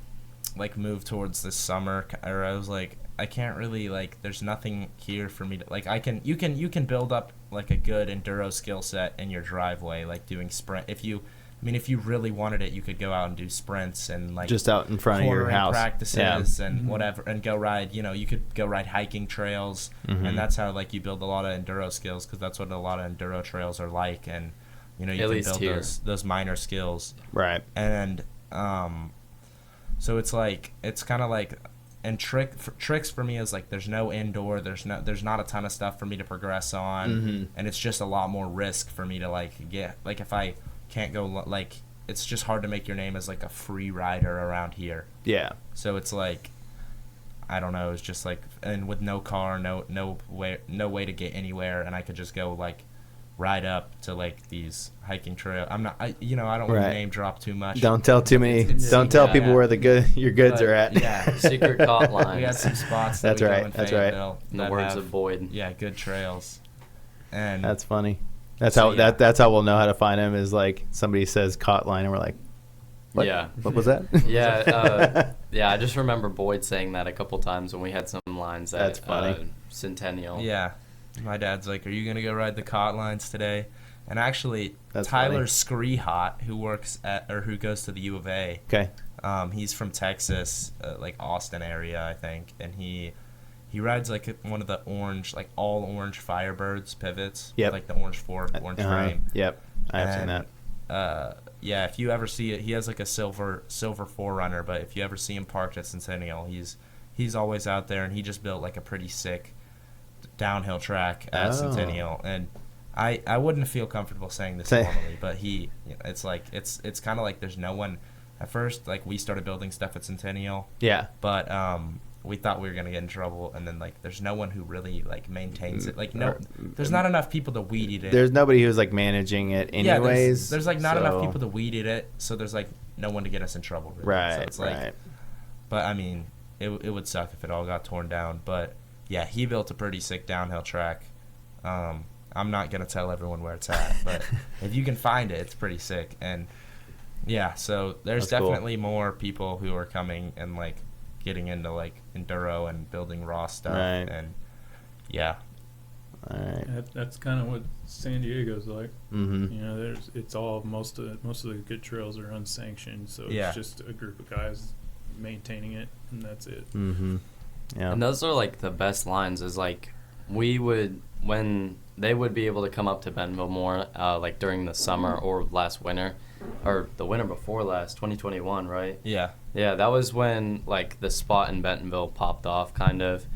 like moved towards this summer, or I was like, I can't really like. There's nothing here for me to like. You can build up like a good enduro skill set in your driveway, like doing sprint. If you really wanted it, you could go out and do sprints and like Just out in front of your cornering house. practices Yeah. and whatever, and go ride. You could go ride hiking trails, Mm-hmm. and that's how like you build a lot of enduro skills, because that's what a lot of enduro trails are like, and you At can least build here. those minor skills. Right. And so it's like it's kind of like, and tricks for me is like there's no indoor, there's not a ton of stuff for me to progress on, and it's just a lot more risk for me to like get, like if I can't go, like it's just hard to make your name as like a free rider around here. Yeah. So it's like, I don't know, it's just like, and with no car, no way to get anywhere, and I could just go like ride up to like these hiking trail. I don't want to Right. name drop too much. Don't tell too many. Don't tell yeah, people yeah. where your goods But, are at. Yeah. Secret caught lines. We had some spots that That's we go right, in that's right. Fayetteville in the that words have, of Boyd. yeah, good trails. And That's funny. That's So, how yeah. that's how we'll know how to find him. Is like somebody says caught line, and we're like, what? Yeah. What was that? Yeah, yeah. I just remember Boyd saying that a couple times when we had some lines at That's funny. Centennial. yeah, my dad's like, "Are you gonna go ride the cot lines today?" And actually, That's Tyler Screehot, who goes to the U of A, Okay. he's from Texas, like Austin area, I think, and he rides like one of the orange, like all orange Firebirds pivots, Yep. like the orange fork, orange frame. Yep. I've seen And, that. Yeah, if you ever see it, he has like a silver 4Runner, but if you ever see him parked at Centennial, he's always out there, and he just built like a pretty sick downhill track at Oh. Centennial. And I wouldn't feel comfortable saying this Say- normally, but it's like it's kind of like there's no one. At first, like we started building stuff at Centennial, Yeah. but we thought we were gonna get in trouble, and then like there's no one who really like maintains it. Like no, there's not enough people to weed eat it. There's nobody who's like managing it Yeah, anyways. there's like not so- enough people to weed eat it, so there's like no one to get us in trouble. Really. Right. So it's like, Right. but I mean, it would suck if it all got torn down. But yeah, he built a pretty sick downhill track. I'm not gonna tell everyone where it's at, but if you can find it, it's pretty sick. And yeah, so there's That's cool. definitely more people who are coming and like getting into like enduro and building raw stuff. Right. And yeah, All right. That's kind of what San Diego's like. Mm-hmm. You know, it's all most of the good trails are unsanctioned, so Yeah. it's just a group of guys maintaining it, and that's it. Mm-hmm. Yeah. And those are like the best lines. Is like when they would be able to come up to Bentonville more, like during the summer or last winter, or the winter before last, 2021, right? yeah, Yeah, that was when like the spot in Bentonville popped off kind of,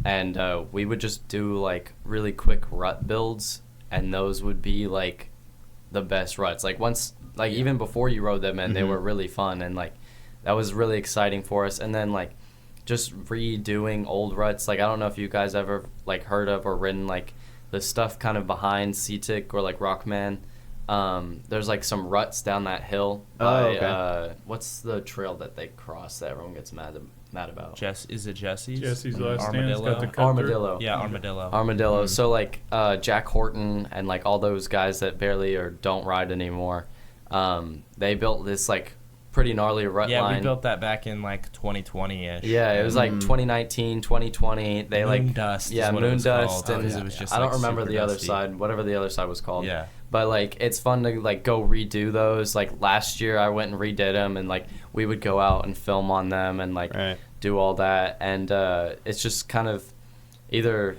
and we would just do like really quick rut builds, and those would be like the best ruts. Like once, like even before you rode them in, they were really fun, and like that was really exciting for us. And then like just redoing old ruts. Like I don't know if you guys ever like heard of or ridden like the stuff kind of behind Seatic or like Rockman. There's like some ruts down that hill by what's the trail that they cross that everyone gets mad about? Is it Jesse's? Jesse's last stand Armadillo. got the cut Armadillo. Yeah, Armadillo. Armadillo. So like Jack Horton and like all those guys that barely or don't ride anymore, they built this like pretty gnarly rut line. Yeah, we built that back in like 2020-ish. Yeah, it was like 2019, 2020. They Moon like dust. yeah, is what moon it was dust, called, and 'cause it was just, I don't like, remember super the other dusty. side, whatever the other side was called. Yeah. But like it's fun to like go redo those. Like last year, I went and redid them, and like we would go out and film on them and like do all that. And it's just kind of either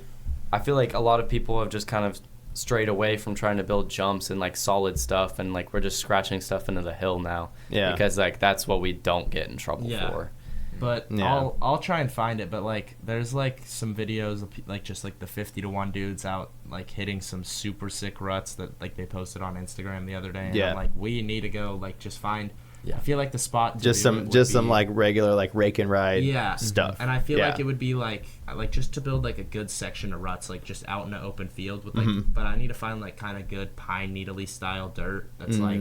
I feel like a lot of people have just kind of strayed away from trying to build jumps and like solid stuff, and like we're just scratching stuff into the hill now. Yeah. Because like that's what we don't get in trouble for. But Yeah. I'll try and find it. But like there's like some videos of like just like the 50-to-1 dudes out like hitting some super sick ruts that like they posted on Instagram the other day. And Yeah. I'm like, we need to go like just find. Yeah. I feel like the spot. To Just do it some would be- like regular like rake and ride stuff. And I feel Yeah. like it would be like just to build like a good section of ruts, like just out in an open field with like. Mm-hmm. But I need to find like kind of good pine needly style dirt that's like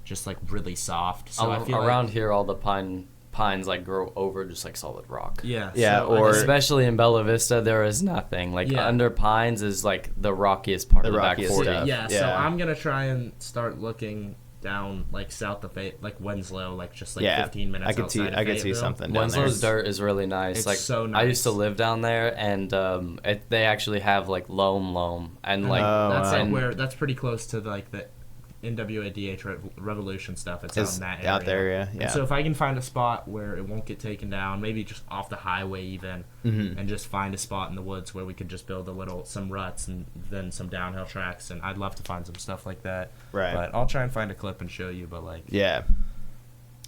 just like really soft. So I feel around like, here, all the pines like grow over just like solid rock. Yeah. Yeah, so I or- just- Especially in Bella Vista, there is nothing. Like Yeah. under pines is like the rockiest part The of the back rockiest 40. stuff. Yeah, so Yeah. I'm gonna try and start looking down like south of like Winslow, like just like 15 minutes. I could see outside of I could see Fayetteville. something down there. Winslow's dirt is really nice. It's like so I used to nice. live down there, and they actually have like loam, and like Oh, That's wow. like where that's pretty close to like the NWA DH Revolution stuff. It's out in that area. out there, yeah. And so if I can find a spot where it won't get taken down, maybe just off the highway even, and just find a spot in the woods where we could just build some ruts and then some downhill tracks, and I'd love to find some stuff like that. Right. But I'll try and find a clip and show you. But like, Yeah.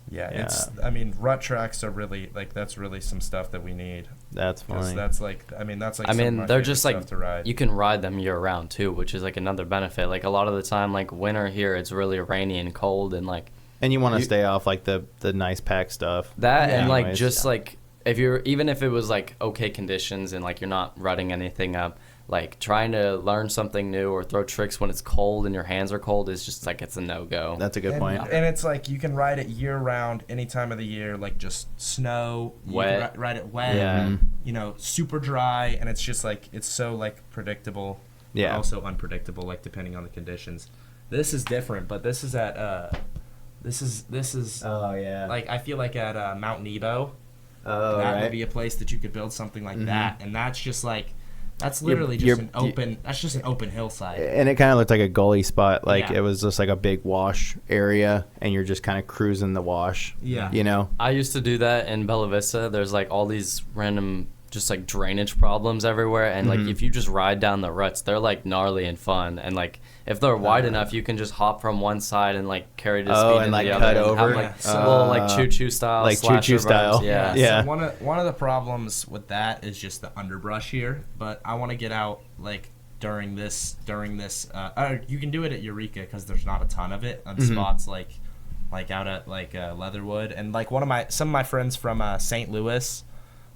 yeah, Yeah. it's. I mean, rut tracks are really like that's really some stuff that we need. That's 'Cause funny. that's like, I mean, that's like. I some of mean, my they're favorite just stuff like to ride. you can ride them year round too, which is like another benefit. Like a lot of the time, like winter here, it's really rainy and cold, and like And you want to stay off like the nice pack stuff. that, and like Anyways. just like if you're even if it was like okay conditions and like you're not rutting anything up, like trying to learn something new or throw tricks when it's cold and your hands are cold is just like it's a no go. That's a good and, point. and it's like you can ride it year round, any time of the year, like just snow, you Wet. can ride it wet, Yeah. you know, super dry, and it's just like it's so like predictable, Yeah. but also unpredictable, like depending on the conditions. This is different, but this is at this is Oh yeah. like I feel like at Mount Nebo, Oh that right. would be a place that you could build something like that, and that's just like. That's You're- literally just you're- an open. That's just an open hillside. And it kind of looked like a gully spot. Like Yeah. it was just like a big wash area, and you're just kind of cruising the wash. Yeah. You know. I used to do that in Bella Vista. There's like all these random just like drainage problems everywhere, and like if you just ride down the ruts, they're like gnarly and fun, and like if they're wide enough, you can just hop from one side and like carry the speed and in like the cut other and over? have like Yeah. little like choo-choo style, like slash choo-choo reverse. style. Yeah. Yeah. So one of the problems with that is just the underbrush here, but I want to get out like during this. You can do it at Eureka because there's not a ton of it on spots like out at like Leatherwood, and like some of my friends from St. Louis.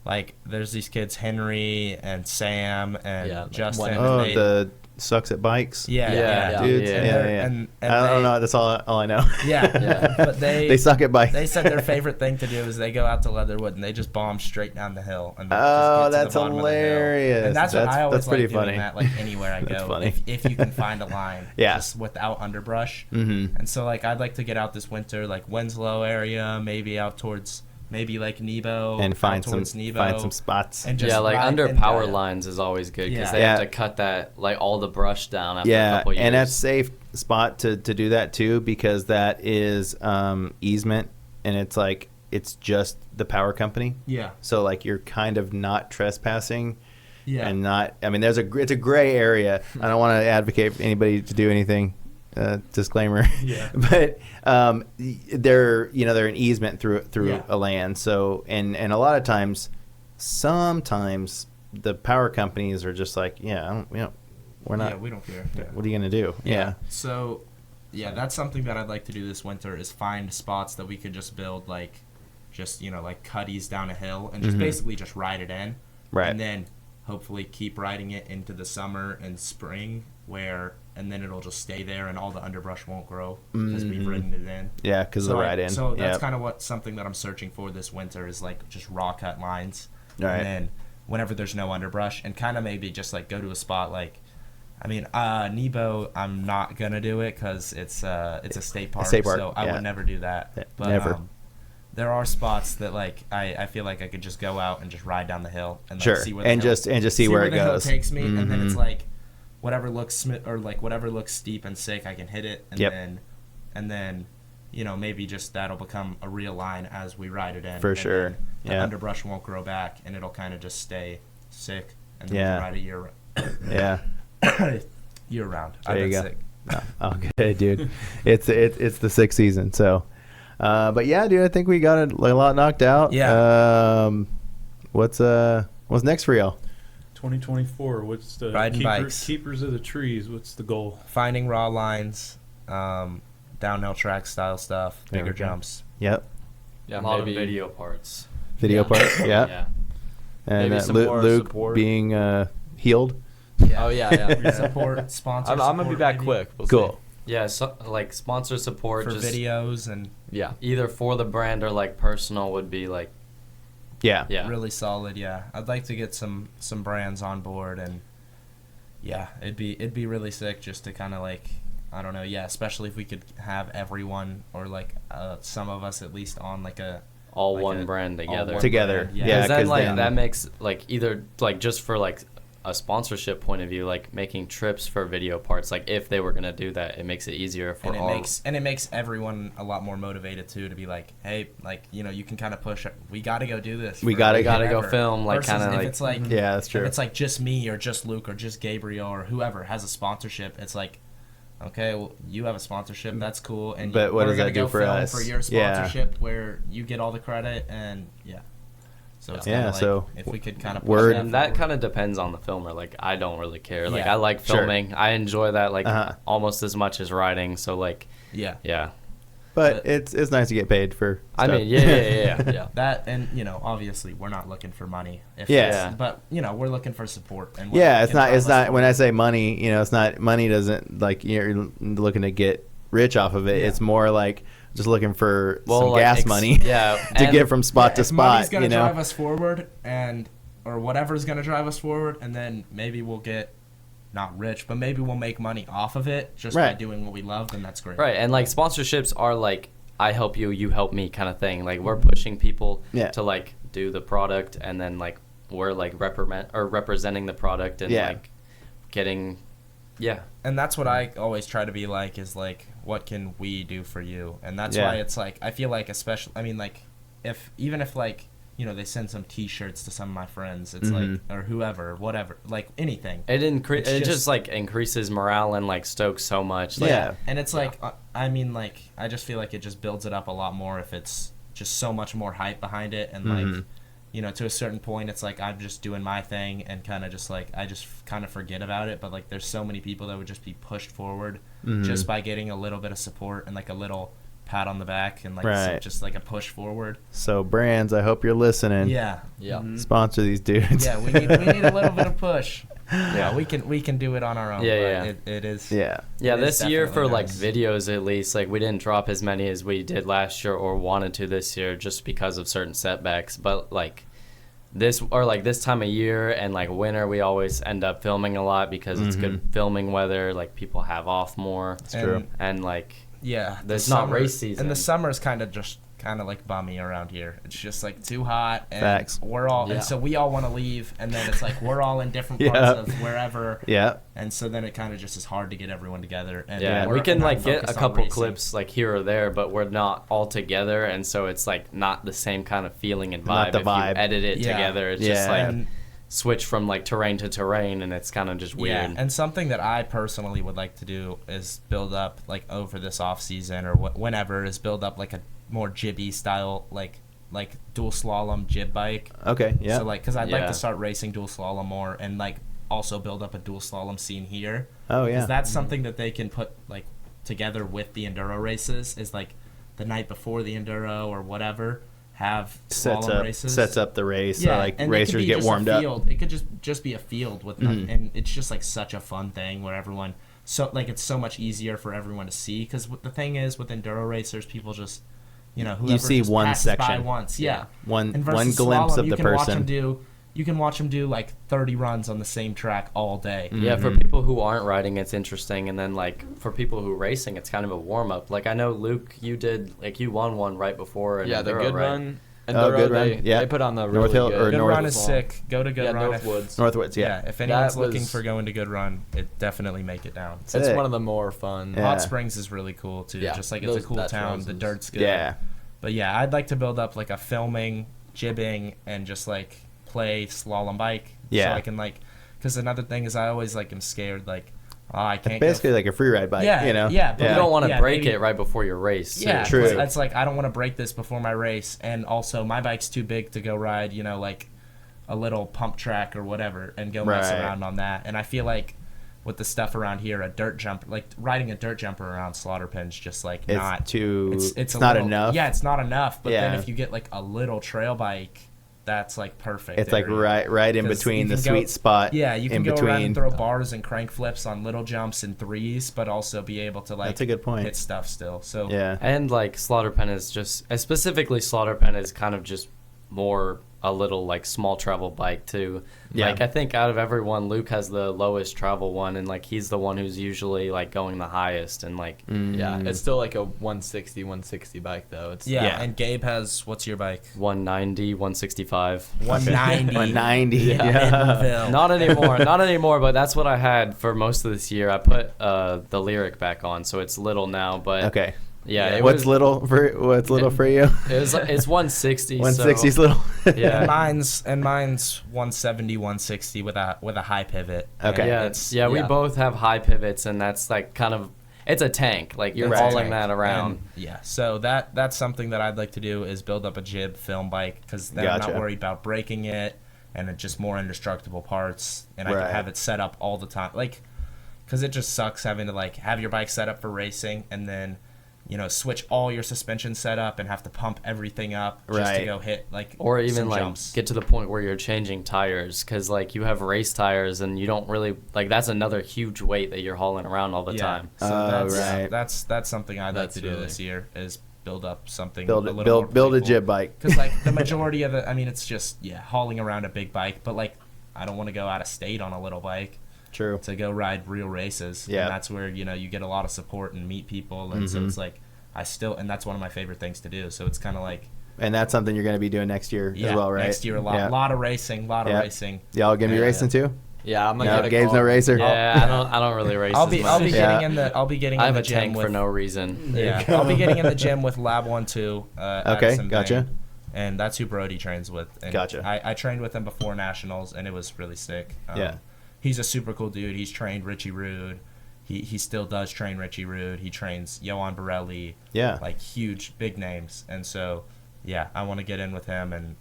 Like, there's these kids, Henry and Sam and Yeah, like Justin. one- and Oh, they- the sucks at bikes. yeah, Yeah, Dudes. yeah. Yeah. And Yeah. and I don't they- know. That's all I know. Yeah, Yeah. but They suck at bikes. They said their favorite thing to do is they go out to Leatherwood and they just bomb straight down the hill. And Oh, just get to that's the bottom of the hill. hilarious. And that's what That's- I always that's pretty like doing funny. that, like anywhere I That's go. funny. If you can find a line, Yeah. just without underbrush. Mm-hmm. And so like I'd like to get out this winter, like Winslow area, maybe out towards like Nebo, And out find towards some Nebo, spots. and just Yeah, like ride under and power ride. lines is always good because Yeah. they Yeah. have to cut that like all the brush down after a Yeah, couple years. and that's safe spot to do that too, because that is easement, and it's just the power company. Yeah, So like you're kind of not trespassing, yeah, and not. I mean, it's a gray area. I don't want to advocate for anybody to do anything. Disclaimer. Yeah. But they're an easement through Yeah. a land. So and a lot of times, sometimes the power companies are just like, yeah, we're not. Yeah, we don't care. Yeah. What are you gonna do? Yeah. So, yeah, that's something that I'd like to do this winter is find spots that we could just build like cuddies down a hill and just basically just ride it in. Right. And then hopefully keep riding it into the summer and spring and then it'll just stay there and all the underbrush won't grow because we've ridden it in. Yeah, because of the ride in. So that's kind of something that I'm searching for this winter is like just raw cut lines. Right. And then whenever there's no underbrush and kind of maybe just like go to a spot like, I mean, Nebo, I'm not going to do it because it's a state park. So I would never do that. But, never. There are spots that like I feel like I could just go out and just ride down the hill and like, sure, see where and hill, just see where it the hill goes. takes me, and then it's like whatever looks whatever looks steep and sick, I can hit it, and then maybe just that'll become a real line as we ride it in. For and sure, the underbrush won't grow back, and it'll kind of just stay sick, and then we can ride it year round. There you go. Sick. No. Okay, dude. It's the sixth season, so. But yeah, dude, I think we got a lot knocked out. Yeah. What's next for y'all? 2024. What's the Riding bikes. keepers of the trees? What's the goal? Finding raw lines, downhill track style stuff, There bigger we go. jumps. Yep. A lot of video parts. Video parts. Yeah. Yeah. And Maybe some more Luke support. being healed. Yeah. Oh yeah. Support, sponsor. I'm gonna be support, back maybe, quick. We'll Cool. see. Yeah, so like sponsor support for just videos and Yeah. either for the brand or like personal would be like Yeah. really solid. Yeah, I'd like to get some brands on board, and yeah, it'd be really sick just to kind of like, I don't know, yeah, especially if we could have everyone or like some of us at least on like a all like one a- brand all together. one Together. brand, Yeah. Because then 'cause like then- that makes like either like just for like a sponsorship point of view, like making trips for video parts, like if they were gonna do that, it makes it easier for and it all. makes everyone a lot more motivated too to be like, hey, like you can kind of push it. We got to go do this. We for gotta whatever. go film, like, Versus kinda if like- it's like Yeah, that's true. If it's like just me or just Luke or just Gabriel or whoever has a sponsorship, it's like, okay, well, you have a sponsorship, that's cool, and But what we're does gonna that do go for film us? for your Yeah. sponsorship where you get all the credit, and yeah. So it's Yeah, kinda like so if we could kind of word- And that kind of depends on the filmer. Like I don't really care. Like Yeah. I like Sure. filming. I enjoy that like Uh-huh. almost as much as riding. So like yeah. yeah. But it's nice to get paid for I stuff. mean yeah. That, and obviously we're not looking for money. Yeah. But we're looking for support. And Yeah, it's not when I say money, it's not money doesn't like you're looking to get rich off of it. Yeah. It's more like just looking for Well, some like, gas money yeah, to and- get from spot to if money's spot, gonna drive us forward, or whatever's gonna drive us forward, and then maybe we'll get not rich, but maybe we'll make money off of it just by Right. doing what we love, then that's great. Right, and like sponsorships are like I help you, you help me kind of thing. Like we're pushing people Yeah. to like do the product, and then like we're like representing the product and Yeah. like getting And that's what I always try to be like, is like, what can we do for you? And that's Yeah. why it's like, I feel like especially, I mean, like, even if like, they send some T-shirts to some of my friends, it's like, or whoever, whatever, like anything. it just like increases morale and like stokes so much. Like, Yeah. And it's like, I mean, like, I just feel like it just builds it up a lot more if it's just so much more hype behind it. And like, to a certain point, it's like I'm just doing my thing and kind of just like, I just kind of forget about it. But like, there's so many people that would just be pushed forward just by getting a little bit of support and like a little pat on the back and like Right. just like a push forward. So brands, I hope you're listening. Yeah. Yeah. Sponsor these dudes. Yeah, we need a little bit of push. Yeah, we can do it on our own. Yeah, but yeah. It is. Yeah. Yeah, It is this year for definitely like nice. videos at least, like we didn't drop as many as we did last year or wanted to this year just because of certain setbacks. But like this time of year and like winter, we always end up filming a lot because it's good filming weather. Like people have off more. It's true. And like Yeah, There's the not summer- race season. and the summer's kind of like bummy around here. It's just like too hot, and Facts. we're all, Yeah. and so we all want to leave, and then it's like we're all in different Yeah. parts of wherever, Yeah. and so then it kind of just is hard to get everyone together. And Yeah, we're we can not like get a focused on couple racing. clips like here or there, but we're not all together, and so it's like not the same kind of feeling and Not vibe the if vibe. you edit it Yeah. together. It's Yeah. just like And- switch from like terrain to terrain, and it's kind of just weird. Yeah, and something that I personally would like to do is build up like over this off season or whenever is build up like a more jibby style like dual slalom jib bike. Okay. Yeah. So like, because I'd like Yeah. to start racing dual slalom more and like also build up a dual slalom scene here. Oh yeah. Because that's something that they can put like together with the enduro races. Is like the night before the enduro or whatever, have slalom races. Sets up the race. Yeah, So like and racers get warmed up. It could just be a field with them, and it's just like such a fun thing where everyone. So like it's so much easier for everyone to see because the thing is with enduro racers, people just whoever You see just one passes section. by once, yeah. One And versus glimpse slalom, of the person. You can watch them do like 30 runs on the same track all day. Yeah, for people who aren't riding, it's interesting, and then like for people who are racing, it's kind of a warm up. Like I know Luke, you won one right before. Yeah, the enduro, Good right? Run. Oh, Good Run. Yeah. They put on the North really Hill good. or Good North Run is Long. sick. Go to Good Yeah, Run. Northwoods. Northwoods, yeah. If anyone's That looking was- for going to Good Run, it definitely make it down. It's Sick. one of the more fun. Yeah. Hot Springs is really cool too. Yeah, Just like it's a cool that town. trails The is- dirt's good. Yeah. But yeah, I'd like to build up like a filming, jibbing, and just like play slalom bike. Yeah. So I can like, because another thing is I always like am scared like, oh, I can't. It's basically like a free ride bike. Yeah, You know. yeah, but You don't want to Yeah, break maybe- it right before your race. Yeah, True. It's like I don't want to break this before my race, and also my bike's too big to go ride. Like a little pump track or whatever, and go mess Right. around on that. And I feel like with the stuff around here, a dirt jump, like riding a dirt jumper around slaughter pins, just like It's not too. It's a not little- enough. Yeah, it's not enough. But then Yeah. if you get like a little trail bike, that's like perfect. It's like area. right in 'Cause between you the can go- sweet spot. Yeah, you can in go between. around and throw bars and crank flips on little jumps and threes, but also be able to like That's a good point. hit stuff still. So Yeah. And like Slaughter Pen is just, specifically Slaughter Pen is kind of just more a little like small travel bike too. Yeah. Like I think out of everyone, Luke has the lowest travel one, and like he's the one who's usually like going the highest, and like Yeah, it's still like a 160 bike though. It's yeah, and Gabe has what's your bike? 190, 165. 190. 190. Yeah. Yeah. Not anymore, but that's what I had for most of this year. I put the Lyric back on, so it's little now, but Okay. yeah, it What's was, little for you? it's 160. 160's so, little. Yeah. And mine's 170, 160 with a high pivot. Okay. And Yeah, we yeah. both have high pivots, and that's like kind of, it's a tank. Like you're Right. hauling that around. And, yeah, so that's something that I'd like to do is build up a jib film bike because then I'm Gotcha. not worried about breaking it and it's just more indestructible parts and I Right. can have it set up all the time. Like, because it just sucks having to like have your bike set up for racing and then switch all your suspension set up and have to pump everything up just to Right. go hit like Or even some like jumps. get to the point where you're changing tires, because like you have race tires and you don't really like, that's another huge weight that you're hauling around all the time. So Oh, that's right. something I'd like That's to do really- this year is build up something Build a it. little more Build a playful. jib bike. Because like the majority of it, I mean, it's just hauling around a big bike. But like, I don't want to go out of state on a little bike True. to go ride real races. Yeah. And that's where you get a lot of support and meet people, and so it's like and that's one of my favorite things to do. So it's kind of like And that's something you're going to be doing next year as well, right? next year a lot, Yeah. lot of racing, Yeah. racing. Y'all going to be Yeah. racing too? Yeah, I'm gonna No, get a Gabe's call. no racer. Yeah, I don't really race. I'll as be much. Yeah. I'll be getting I in have the a gym tank with, for no reason. Yeah, I'll be getting in the gym with Lab 1-2. Okay, gotcha. And that's who Brody trains with. And Gotcha. I trained with him before nationals, and it was really sick. Yeah. He's a super cool dude. He's trained Richie Rude. He still does train Richie Rude. He trains Johan Borelli. Yeah. Like huge, big names. And so, yeah, I want to get in with him, and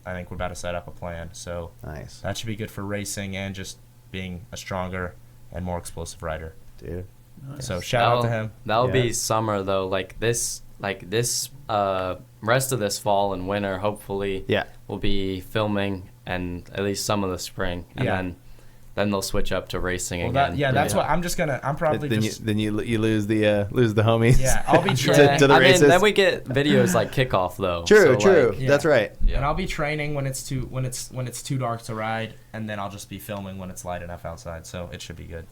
I think we're about to set up a plan. So Nice. that should be good for racing and just being a stronger and more explosive rider. Dude. So shout out to him. That'll Yeah. be summer though. Like this rest of this fall and winter, hopefully, Yeah. we'll be filming, and at least some of the spring, and Yeah. then they'll switch up to racing Well, again. that's what I'm probably Then just. you lose the homies. Yeah, I'll be to, training. to the I races. mean, then we get videos like kickoff though. True, So, true. like, Yeah. That's right. And I'll be training when it's too dark to ride, and then I'll just be filming when it's light enough outside. So it should be good.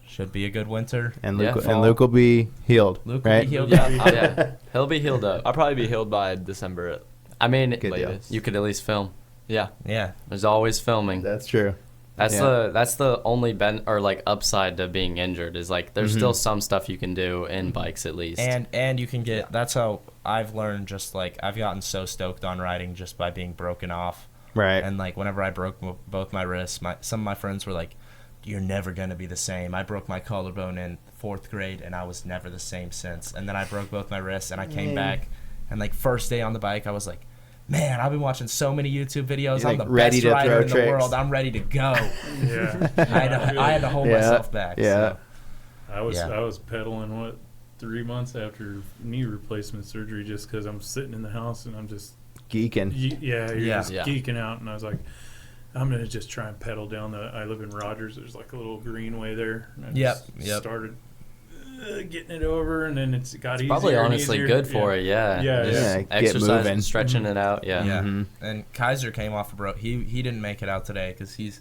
Should be a good winter. And Yeah, Luke, fall. and Luke will be healed. Luke will right? be healed. yeah, he'll be healed up. I'll probably be healed by December at I mean, Good deal. latest. you could at least film. Yeah. Yeah. There's always filming. That's true. That's Yeah. that's the only upside to being injured is like there's still some stuff you can do in bikes at least. And you can get. That's how I've learned. Just like I've gotten so stoked on riding just by being broken off. Right. And like whenever I broke both my wrists, some of my friends were like, "You're never gonna be the same." I broke my collarbone in 4th grade, and I was never the same since. And then I broke both my wrists, and I came back, and like first day on the bike, I was like, man, I've been watching so many YouTube videos. You're I'm like the ready best to rider throw in the tricks. world. I'm ready to go. Yeah. I had to hold myself back. Yeah. So. I was Yeah. pedaling 3 months after knee replacement surgery just because I'm sitting in the house and I'm just Geeking. you're Yeah. just geeking out, and I was like, I'm gonna just try and pedal down I live in Rogers. There's like a little greenway there. And I Yep, just yep. started getting it over, and then it's got easier. Probably and honestly easier. good for it. Yeah. Yeah, Just yeah. Get exercise, moving. stretching it out. Yeah. Yeah, Mhm. and Kaiser came off a broke. He didn't make it out today because he's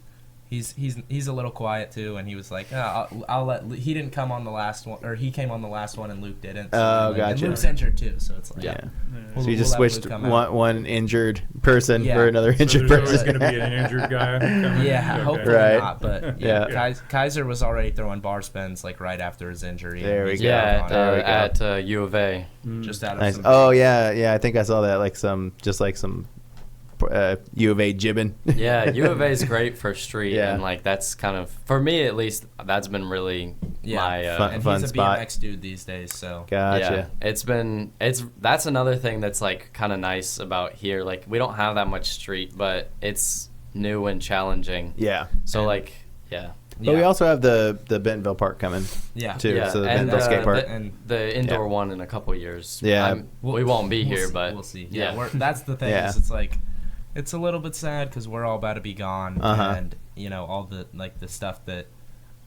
a little quiet too, and he was like, I'll let. He didn't come on the last one, or he came on the last one, and Luke didn't. So Oh, and gotcha. Luke's injured too, so it's like Yeah. So you We'll just let Luke switched come out. one injured person Yeah. for another So injured there's always person. going to be an injured guy coming. Yeah, Okay. hopefully Right. not. But Yeah. yeah, Kaiser was already throwing bar spins like right after his injury. There and we he's go. Yeah. back on There we it. go. At U of A. Just out of Nice. some Oh things. yeah. I think I saw that like some U of A jibbing. Yeah, U of A is great for street, Yeah. and like that's kind of for me at least. That's been really Yeah. my Fun- And fun he's a spot. BMX dude these days, so Gotcha. Yeah, that's another thing that's like kind of nice about here. Like we don't have that much street, but it's new and challenging. Yeah. So And- like yeah, But we also have the Bentonville Park coming yeah. too. Yeah, So the and, Bentonville skate uh, park. And the indoor one in a couple years. Yeah. we won't be here, see, but we'll see. yeah. Yeah, that's the thing. Yeah. Is it's like it's a little bit sad because we're all about to be gone, Uh-huh. and all the the stuff that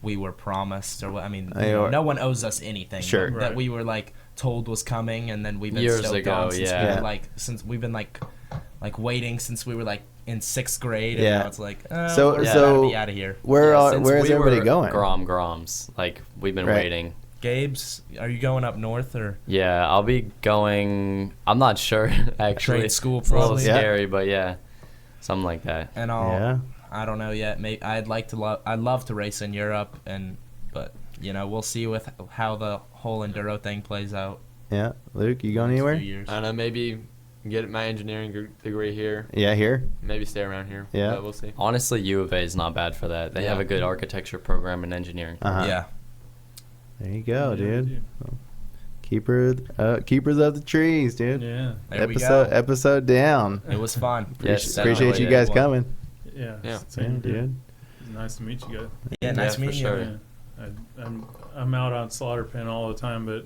we were promised, or what I mean, Or- no one owes us anything. Sure. that Right. we were told was coming, and then we've been Years stoked ago, on since yeah. we were, since we've been waiting since we were in 6th grade, and Yeah. now it's So- we're so- about to be out of here. Since where is we everybody were going? Groms. Like we've been Right. waiting. Gabe's, are you going up north or Yeah, I'll be going. I'm not sure actually. trade school? It's a little Probably. Yeah. scary, but yeah, something like that. And Yeah. I don't know yet. Maybe I'd love to race in Europe, but we'll see with how the whole enduro thing plays out. Yeah. Luke, you going next few anywhere? years. I don't know. Maybe get my engineering degree here. Yeah, here. Maybe stay around here. Yeah. But we'll see. Honestly, U of A is not bad for that. They have Yeah. a good architecture program in engineering. Uh-huh. Yeah. There you go, Yeah, dude. Keepers of the trees, dude. Yeah. There we episode go. episode down. It was fun. Yes, Appreciate definitely. you guys Well, coming. Yeah. Yeah. Same Yeah, here. dude. Nice to meet you guys. Yeah, nice for meeting sure. you. Yeah. I'm out on Slaughter Pen all the time, but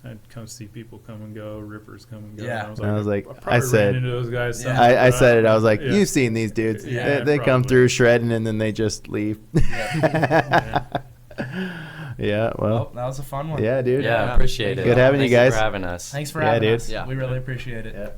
I'd come see people come and go, rippers come and go. Yeah. And I was like, probably I said- ran into those guys. Yeah. sometime, I but said it. I was like, yeah. you've seen these dudes. Yeah, they come probably. through shredding and then they just leave. Yeah. Yeah, Well, well, that was a fun one. yeah, dude. Yeah, Yeah. appreciate it. Good having you Thanks guys. for having us. Thanks for Yeah, having dude. us. Yeah. We really appreciate it. Yeah.